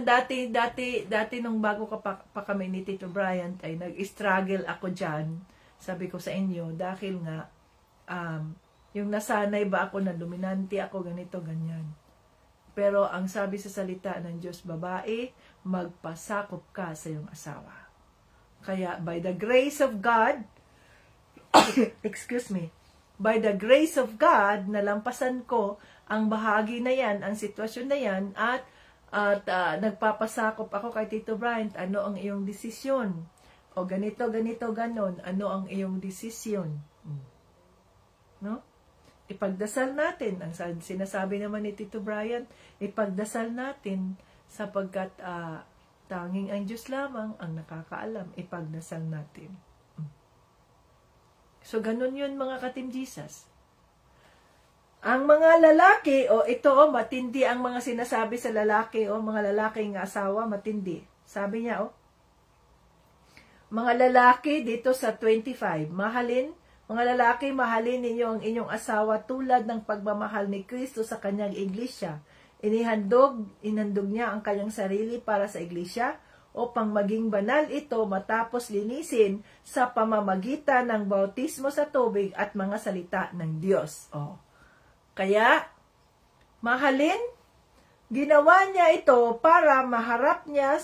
dati nung bago pa kami ni Tito Bryant ay nag-struggle ako dyan. Sabi ko sa inyo, dahil nga, yung nasanay ba ako na dominante ako, ganito, ganyan. Pero ang sabi sa salita ng Diyos, babae, magpasakop ka sa iyong asawa. Kaya by the grace of God, excuse me, by the grace of God, nalampasan ko ang bahagi na yan, ang sitwasyon na yan, at nagpapasakop ako kay Tito Bryant, ano ang iyong desisyon? O ganito, ganon, ano ang iyong desisyon? No? Ipagdasal natin, ang sinasabi naman ni Tito Bryant, ipagdasal natin, sapagkat tanging ang Diyos lamang ang nakakaalam, ipagdasal natin. So, ganun yun, mga ka-Team Jesus. Ang mga lalaki, matindi ang mga sinasabi sa lalaki, mga lalaking asawa, matindi. Sabi niya, mga lalaki dito sa 25, mga lalaki, mahalin ninyo ang inyong asawa tulad ng pagmamahal ni Kristo sa kanyang iglesia. Inhandog niya ang kanyang sarili para sa iglesia upang maging banal ito matapos linisin sa pamamagitan ng bautismo sa tubig at mga salita ng Diyos. Kaya, mahalin, ginawa niya ito para maharap niya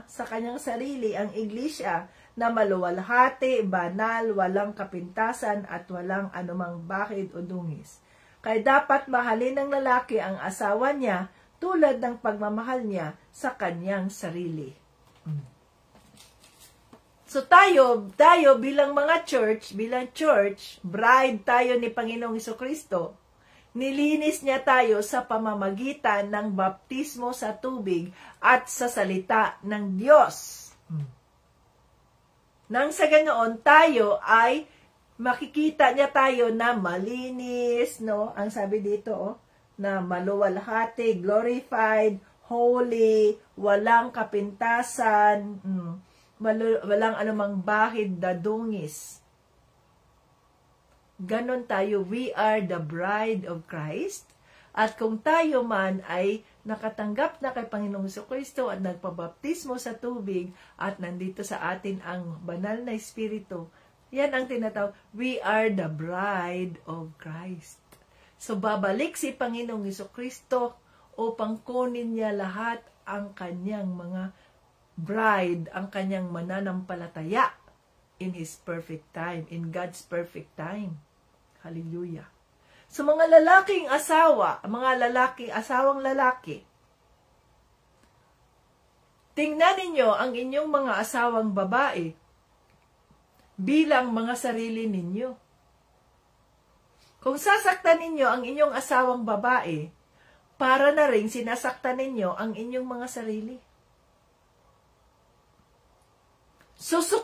sa kanyang sarili ang iglesia na maluwalhati, banal, walang kapintasan at walang anumang bakid o dungis. Kaya dapat mahalin ng lalaki ang asawa niya tulad ng pagmamahal niya sa kanyang sarili. So tayo bilang mga church, bride tayo ni Panginoong Hesukristo, nilinis niya tayo sa pamamagitan ng baptismo sa tubig at sa salita ng Diyos. Nang sa ganoon, tayo ay makikita niya tayo na malinis, no? Ang sabi dito, na maluwalhati, glorified, holy, walang kapintasan, walang anumang bahid na dungis. Ganon tayo, we are the bride of Christ. At kung tayo man ay nakatanggap na kay Panginoong Jesucristo at nagpabaptismo sa tubig at nandito sa atin ang banal na Espiritu, yan ang tinatawag, we are the bride of Christ. So babalik si Panginoong Jesucristo upang kunin niya lahat ang kanyang mga bride, ang kanyang mananampalataya in His perfect time, in God's perfect time. Hallelujah. So mga lalaking asawa, asawang lalaki, tingnan ninyo ang inyong mga asawang babae bilang mga sarili ninyo. Kung sasaktan ninyo ang inyong asawang babae, para na rin sinasaktan ninyo ang inyong mga sarili.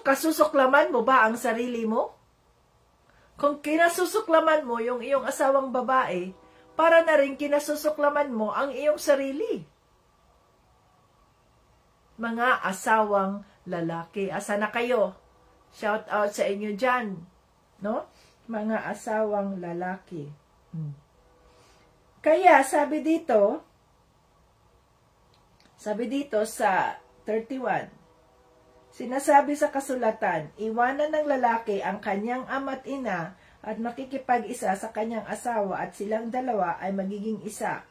Kasusuklaman mo ba ang sarili mo? Kung kinasusuklaman mo yung iyong asawang babae, para na rin kinasusuklaman mo ang iyong sarili. Mga asawang lalaki, asa na kayo? Shout out sa inyo dyan, no? Mga asawang lalaki. Kaya sabi dito sa 31, sinasabi sa kasulatan, iwanan ng lalaki ang kanyang ama't ina at makikipag-isa sa kanyang asawa at silang dalawa ay magiging isa.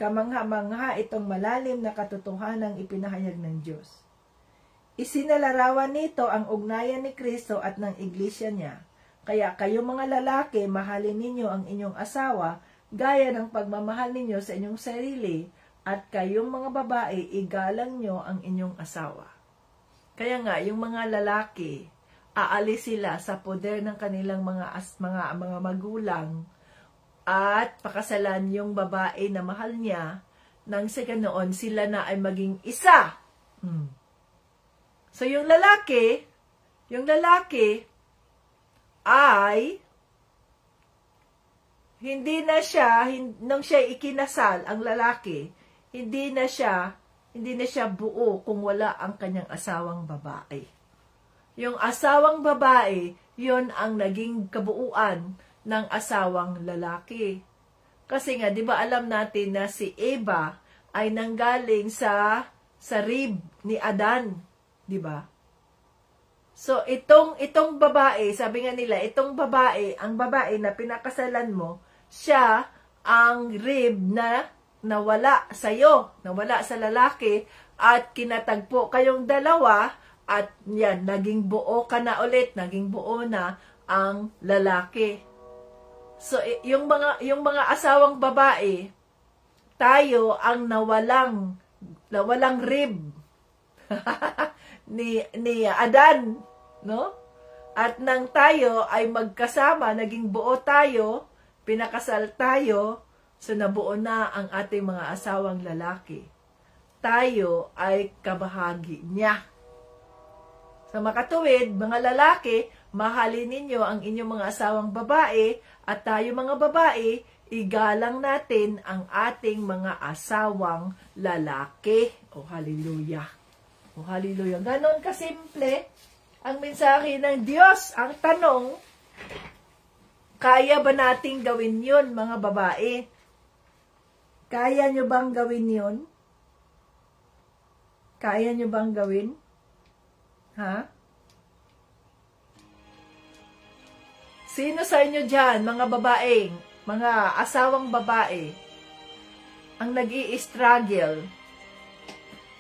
Kamangha-mangha itong malalim na katotohanang ipinahayag ng Diyos. Isinalarawan nito ang ugnayan ni Kristo at ng iglesia niya. Kaya kayo mga lalaki, mahalin ninyo ang inyong asawa gaya ng pagmamahal ninyo sa inyong sarili, at kayong mga babae, igalang nyo ang inyong asawa. Kaya nga, yung mga lalaki, aalis sila sa poder ng kanilang mga magulang at pakasalan yung babae na mahal niya, nang sa ganoon sila na ay maging isa. So yung lalaki ay hindi na siya, nang siya ikinasal, ang lalaki, hindi na siya buo kung wala ang kanyang asawang babae. Yung asawang babae, yon ang naging kabuuan ng asawang lalaki. Kasi nga, di ba alam natin na si Eva ay nanggaling sa rib ni Adan, di ba? So, itong babae, sabi nga nila, ang babae na pinakasalan mo, siya ang rib na nawala sa'yo, nawala sa lalaki, at kinatagpo kayong dalawa, at yan, naging buo ka na ulit, naging buo na ang lalaki. So, yung mga asawang babae, tayo ang nawalang rib ni Adan, no? At nang tayo ay magkasama, naging buo tayo, pinakasal tayo, so nabuo na ang ating mga asawang lalaki. Tayo ay kabahagi niya. Sa makatuwid, mga lalaki, mahalin ninyo ang inyong mga asawang babae, at tayo mga babae, igalang natin ang ating mga asawang lalaki. Oh, hallelujah. Oh, hallelujah. Ganon kasimple ang mensahe ng Diyos. Ang tanong, kaya ba nating gawin yun, mga babae? Kaya nyo bang gawin yun? Kaya nyo bang gawin? Ha? Sino sa inyo dyan, mga babaeng, mga asawang babae, ang nag-i-struggle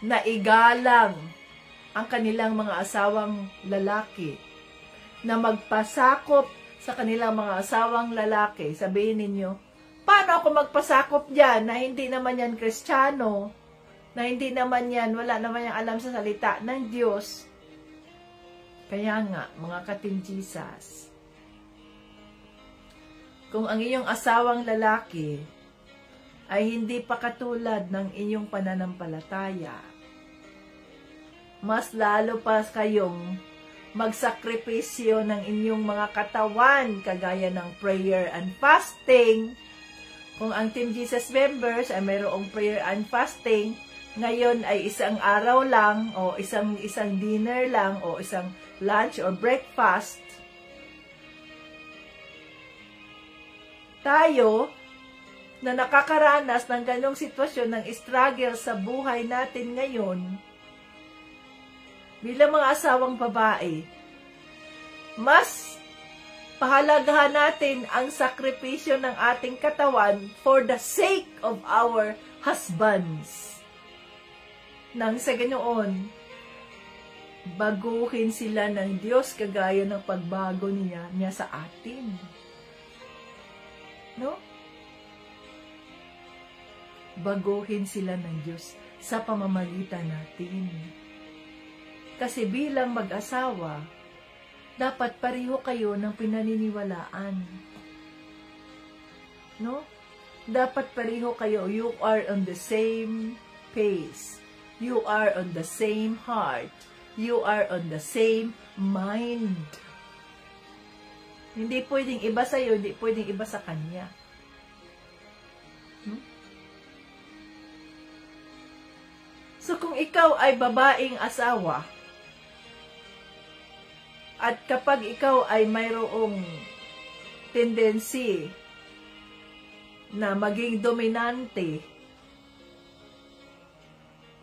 na igalang ang kanilang mga asawang lalaki, na magpasakop sa kanilang mga asawang lalaki, sabihin ninyo, paano ako magpasakop dyan na hindi naman yan Kristiyano, na hindi naman yan, wala naman yan alam sa salita ng Diyos. Kaya nga, mga ka-Team Jesus, kung ang iyong asawang lalaki ay hindi pa katulad ng inyong pananampalataya, mas lalo pa kayong magsakripisyo ng inyong mga katawan, kagaya ng prayer and fasting. Kung ang Team Jesus members ay mayroong prayer and fasting, ngayon ay isang araw lang, o isang dinner lang, o isang lunch or breakfast, tayo na nakakaranas ng ganong sitwasyon ng struggle sa buhay natin ngayon, bilang mga asawang babae, mas pahalagahan natin ang sakripisyo ng ating katawan for the sake of our husbands. Nang sa ganoon, baguhin sila ng Diyos kagaya ng pagbago niya sa atin. No? Baguhin sila ng Diyos sa pamamagitan natin. Kasi bilang mag-asawa, dapat pareho kayo ng pinaniniwalaan. No? Dapat pareho kayo. You are on the same pace. You are on the same heart. You are on the same mind. Hindi pwedeng iba sa'yo, hindi pwedeng iba sa kanya. So kung ikaw ay babaeng asawa, at kapag ikaw ay mayroong tendency na maging dominante,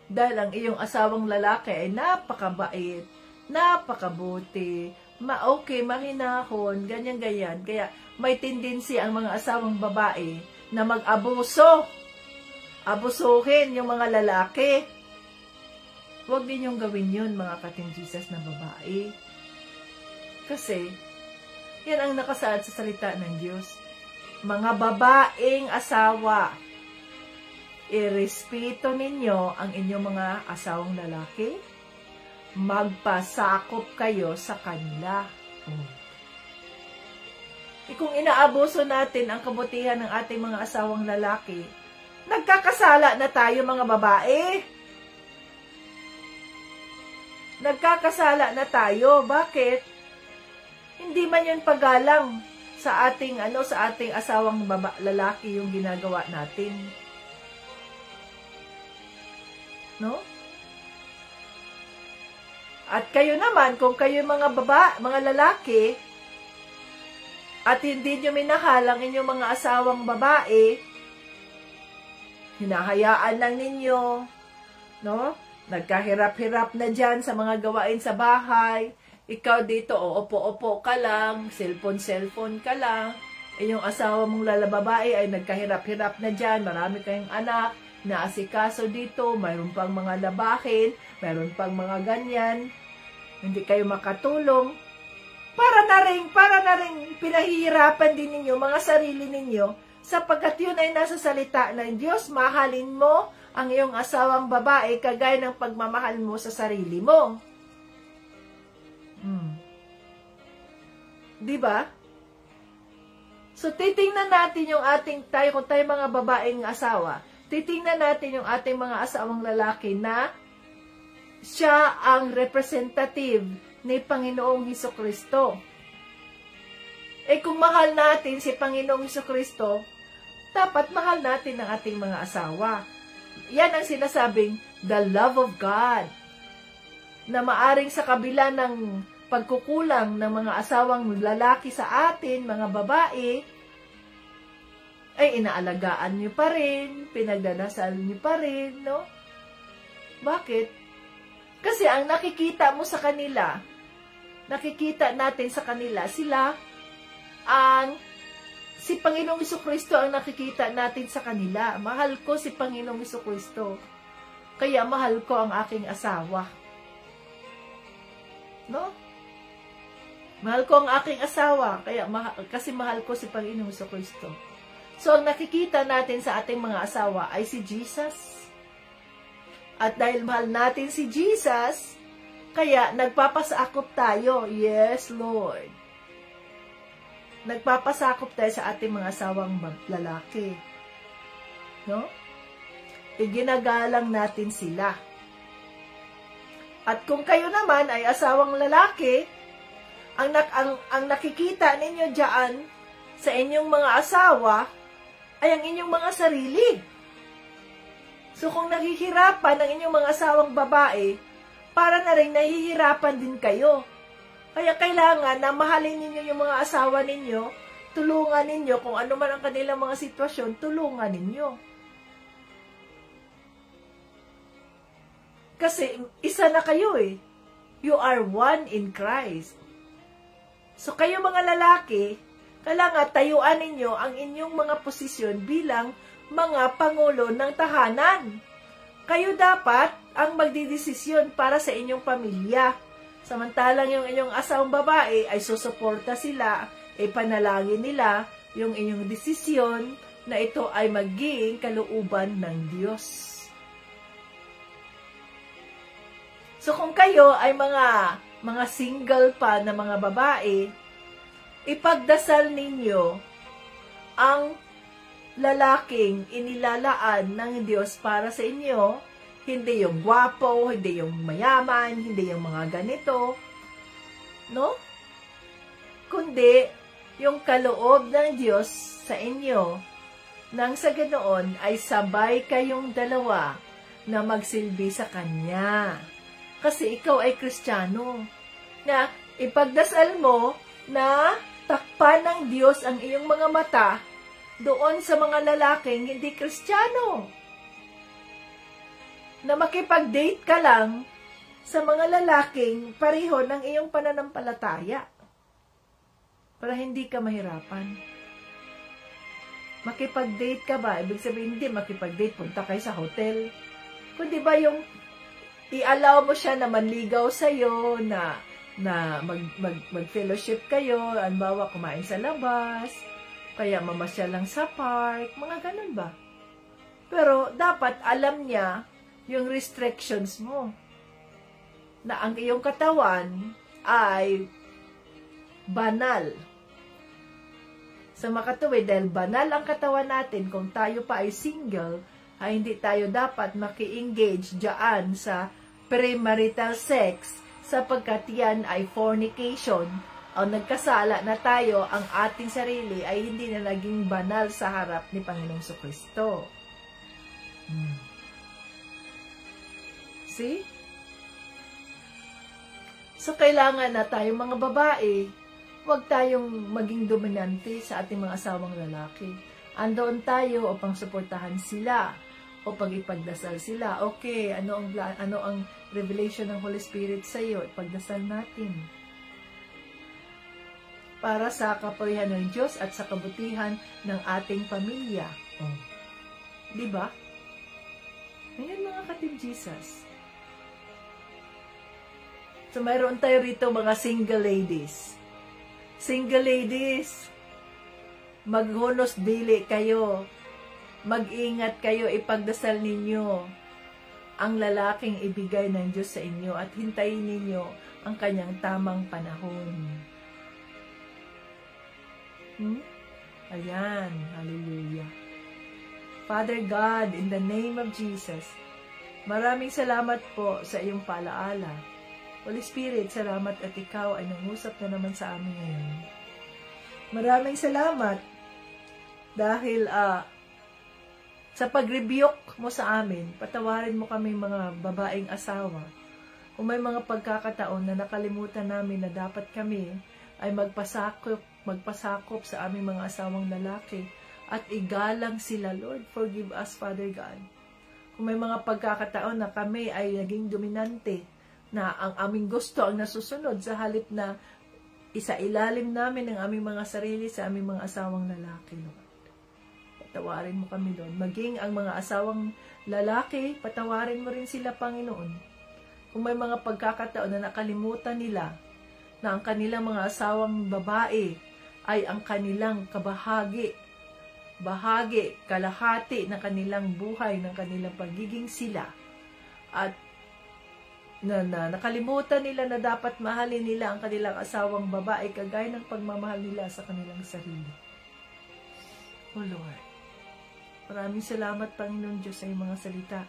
dahil ang iyong asawang lalaki ay napakabait, napakabuti, okay, mahinahon, ganyan-ganyan, kaya may tendency ang mga asawang babae na mag-abuso, abusuhin yung mga lalaki. Huwag ninyong gawin yun, mga ka-Team Jesus na babae. Kasi, yan ang nakasaad sa salita ng Diyos. Mga babaeng asawa, irespeto ninyo ang inyong mga asawang lalaki, magpasakop kayo sa kanila. Kung inaabuso natin ang kabutihan ng ating mga asawang lalaki, nagkakasala na tayo mga babae. Nagkakasala na tayo. Bakit? Hindi man yun paggalang sa ating asawang lalaki yung ginagawa natin. No? At kayo naman, kung kayo mga lalaki, at hindi nyo minahal ang inyong mga asawang babae, hinahayaan lang ninyo, no? Nagkahirap-hirap na dyan sa mga gawain sa bahay, ikaw dito, opo-opo ka lang, cellphone ka lang, yung asawa mong babae ay nagkahirap-hirap na dyan, marami kayong anak, naasikaso dito, mayroon pang mga labahin, mayroon pang mga ganyan, hindi kayo makatulong, para na rin pinahihirapan din ninyo, mga sarili ninyo, sapagkat yun ay nasa salita ng Diyos, mahalin mo ang iyong asawang babae, kagaya ng pagmamahal mo sa sarili mo. Diba? So, titingnan natin yung kung tayo mga babaeng asawa, titingnan natin yung ating mga asawang lalaki na siya ang representative ni Panginoong Hesukristo. Kung mahal natin si Panginoong Hesukristo, dapat mahal natin ang ating mga asawa. Yan ang sinasabing, the love of God, na maaring sa kabila ng pagkukulang ng mga asawang lalaki sa atin, mga babae, ay inaalagaan nyo pa rin, pinagdadasal nyo pa rin, no? Bakit? Kasi ang nakikita mo sa kanila, nakikita natin sa kanila, si Panginoong Hesukristo ang nakikita natin sa kanila. Mahal ko si Panginoong Hesukristo, kaya mahal ko ang aking asawa. No? Mahal ko ang aking asawa, kasi mahal ko si Panginoong Kristo. So, ang nakikita natin sa ating mga asawa ay si Jesus. At dahil mahal natin si Jesus, kaya nagpapasakop tayo. Yes, Lord. Nagpapasakop tayo sa ating mga asawang lalaki. No? Iginagalang natin sila. At kung kayo naman ay asawang lalaki, ang nakikita ninyo diyan sa inyong mga asawa ay ang inyong mga sarili. So kung naghihirapan ang inyong mga asawang babae, para na rin nahihirapan din kayo. Kaya kailangan na mahalin ninyo yung mga asawa ninyo, tulungan ninyo, kung ano man ang kanilang mga sitwasyon, tulungan ninyo. Kasi isa na kayo eh. You are one in Christ. So kayo mga lalaki, kailangan tayuan ninyo ang inyong mga posisyon bilang mga pangulo ng tahanan. Kayo dapat ang magdidesisyon para sa inyong pamilya. Samantalang yung inyong asawang babae ay susuporta sila, panalangin nila yung inyong desisyon na ito ay maging kalooban ng Diyos. So kung kayo ay mga single pa na mga babae, ipagdasal ninyo ang lalaking inilalaan ng Diyos para sa inyo, hindi yung gwapo, hindi yung mayaman, hindi yung mga ganito, no? Kundi yung kaloob ng Diyos sa inyo, nang sa ganoon ay sabay kayong dalawa na magsilbi sa Kanya. Kasi ikaw ay Kristiyano, na ipagdasal mo na takpan ng Diyos ang iyong mga mata doon sa mga lalaking hindi Kristiyano. Na makipag-date ka lang sa mga lalaking pareho ng iyong pananampalataya para hindi ka mahirapan. Makipag-date ka ba? Ibig sabihin, hindi makipag-date, punta kayo sa hotel. Kundi ba yung i-allow mo siya na manligaw sa'yo, na mag-fellowship kayo, anbawa kumain sa labas, kaya mamasyal lang sa park, mga ganun ba? Pero dapat alam niya yung restrictions mo, na ang iyong katawan ay banal. Sa makatuwid, dahil banal ang katawan natin, kung tayo pa ay single, ay hindi tayo dapat maki-engage dyan sa premarital sex, sapagkat yan ay fornication. O nagkasala na tayo, ang ating sarili ay hindi na naging banal sa harap ni Panginoong Kristo. See? So, kailangan na tayong mga babae, huwag tayong maging dominante sa ating mga asawang lalaki. Andoon tayo upang suportahan sila, o pag-ipagdasal sila. Okay, ano ang revelation ng Holy Spirit sa iyo? Ipagdasal natin. Para sa kapurihan ng Diyos at sa kabutihan ng ating pamilya. Diba? Ngayon mga ka-Team Jesus. So, mayroon tayo rito mga single ladies. Single ladies, maghunos dili kayo. Mag-ingat kayo, ipagdasal ninyo ang lalaking ibigay ng Diyos sa inyo at hintayin ninyo ang kanyang tamang panahon. Ayan, hallelujah. Father God, in the name of Jesus, maraming salamat po sa iyong paalaala. Holy Spirit, salamat at ikaw ay nangusap na naman sa amin ngayon. Maraming salamat dahil sa pag-rebuke mo sa amin, patawarin mo kami mga babaeng asawa. Kung may mga pagkakataon na nakalimutan namin na dapat kami ay magpasakop sa aming mga asawang lalaki at igalang sila, Lord. Forgive us, Father God. Kung may mga pagkakataon na kami ay naging dominante, na ang aming gusto ang nasusunod sa halip na isailalim namin ang aming mga sarili sa aming mga asawang lalaki, Lord. Patawarin mo kami, Lord. Maging ang mga asawang lalaki, patawarin mo rin sila, Panginoon. Kung may mga pagkakataon na nakalimutan nila na ang kanilang mga asawang babae ay ang kanilang kalahati ng kanilang buhay, ng kanilang pagiging sila. At nakalimutan nila na dapat mahalin nila ang kanilang asawang babae kagaya ng pagmamahal nila sa kanilang sarili. O Lord, maraming salamat, Panginoon Diyos, sa iyong mga salita.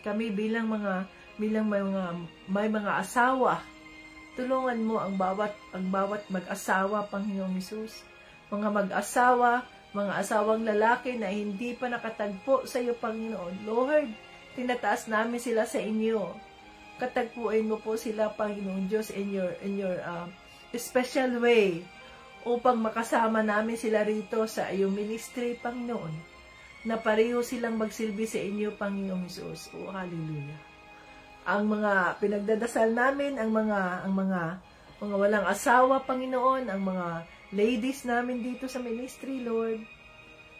Kami bilang may mga asawa, tulungan mo ang bawat mag-asawa, Panginoong Hesus. Mga mag-asawa, mga asawang lalaki na hindi pa nakatagpo sa iyo, Panginoon. Lord, tinataas namin sila sa inyo. Katagpuin mo po sila, Panginoon Diyos, in your special way upang makasama namin sila rito sa iyong ministry, Panginoon, na pareho silang magsilbi sa inyo, Panginoong Hesus. O, hallelujah. Ang mga pinagdadasal namin, ang mga walang asawa, Panginoon, ang mga ladies namin dito sa ministry, Lord,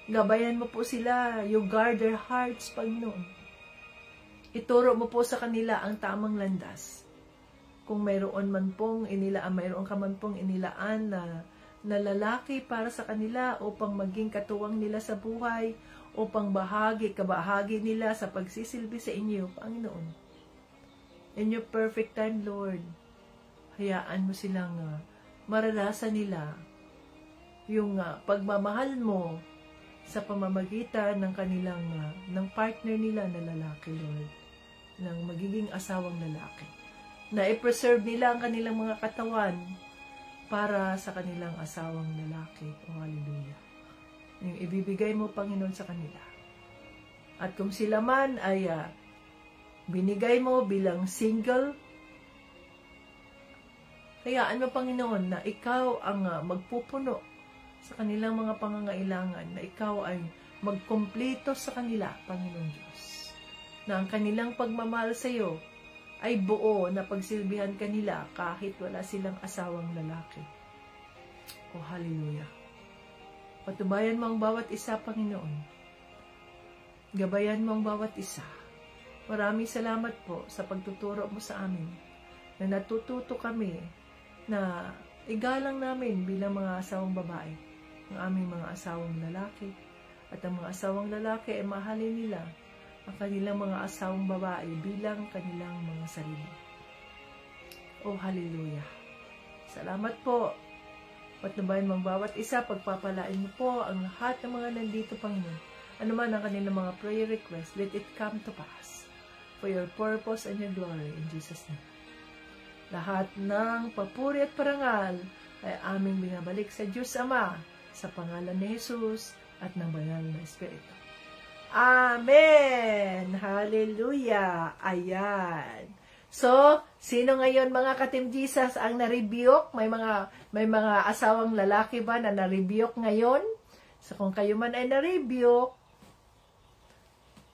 gabayan mo po sila. You guard their hearts, Panginoon. Ituro mo po sa kanila ang tamang landas. Kung mayroon ka man pong inilaan na lalaki para sa kanila upang maging katuwang nila sa buhay, upang kabahagi nila sa pagsisilbi sa inyo, Panginoon. In your perfect time, Lord, hayaan mo silang maranasan nila yung pagmamahal mo sa pamamagitan ng kanilang ng partner nila na lalaki, Lord, ng magiging asawang lalaki, na i-preserve nila ang kanilang mga katawan para sa kanilang asawang lalaki. O, hallelujah. Yung ibibigay mo, Panginoon, sa kanila. At kung sila man ay binigay mo bilang single, hayaan mo, Panginoon, na ikaw ang magpupuno sa kanilang mga pangangailangan, na ikaw ay magkumpleto sa kanila, Panginoon Diyos, na ang kanilang pagmamahal sa iyo ay buo na pagsilbihan kanila kahit wala silang asawang lalaki. O, hallelujah. Patubayan mo ang bawat isa, Panginoon. Gabayan mo ang bawat isa. Maraming salamat po sa pagtuturo mo sa amin, na natututo kami na igalang namin bilang mga asawang babae ang aming mga asawang lalaki, at ang mga asawang lalaki ay mahalin nila ang kanilang mga asawang babae bilang kanilang mga sarili. Oh, hallelujah. Salamat po. Patnubayan mong bawat isa, pagpapalain mo po ang lahat ng mga nandito, Panginoon. Ano man ang kanilang mga prayer request, let it come to pass for your purpose and your glory in Jesus' name. Lahat ng papuri at parangal ay aming binabalik sa Diyos Ama, sa pangalan ni Jesus at ng banal na Espiritu. Amen! Hallelujah! Ayan. So, sino ngayon mga ka-Team Jesus ang na-rebuke? May mga asawang lalaki ba na na-rebuke ngayon? So, kung kayo man ay na-rebuke,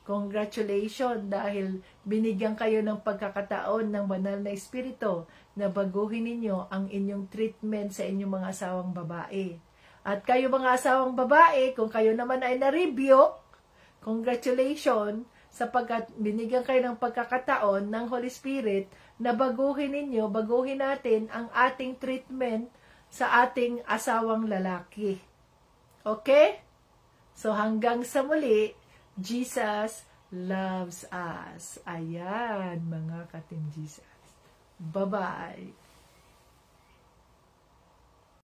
congratulations dahil binigyan kayo ng pagkakataon ng banal na Espiritu na baguhin ninyo ang inyong treatment sa inyong mga asawang babae. At kayo mga asawang babae, kung kayo naman ay na-rebuke, congratulations sapagkat binigyan kayo ng pagkakataon ng Holy Spirit na baguhin natin ang ating treatment sa ating asawang lalaki. Okay? So hanggang sa muli, Jesus loves us. Ayan, mga ka-Team Jesus. Bye-bye.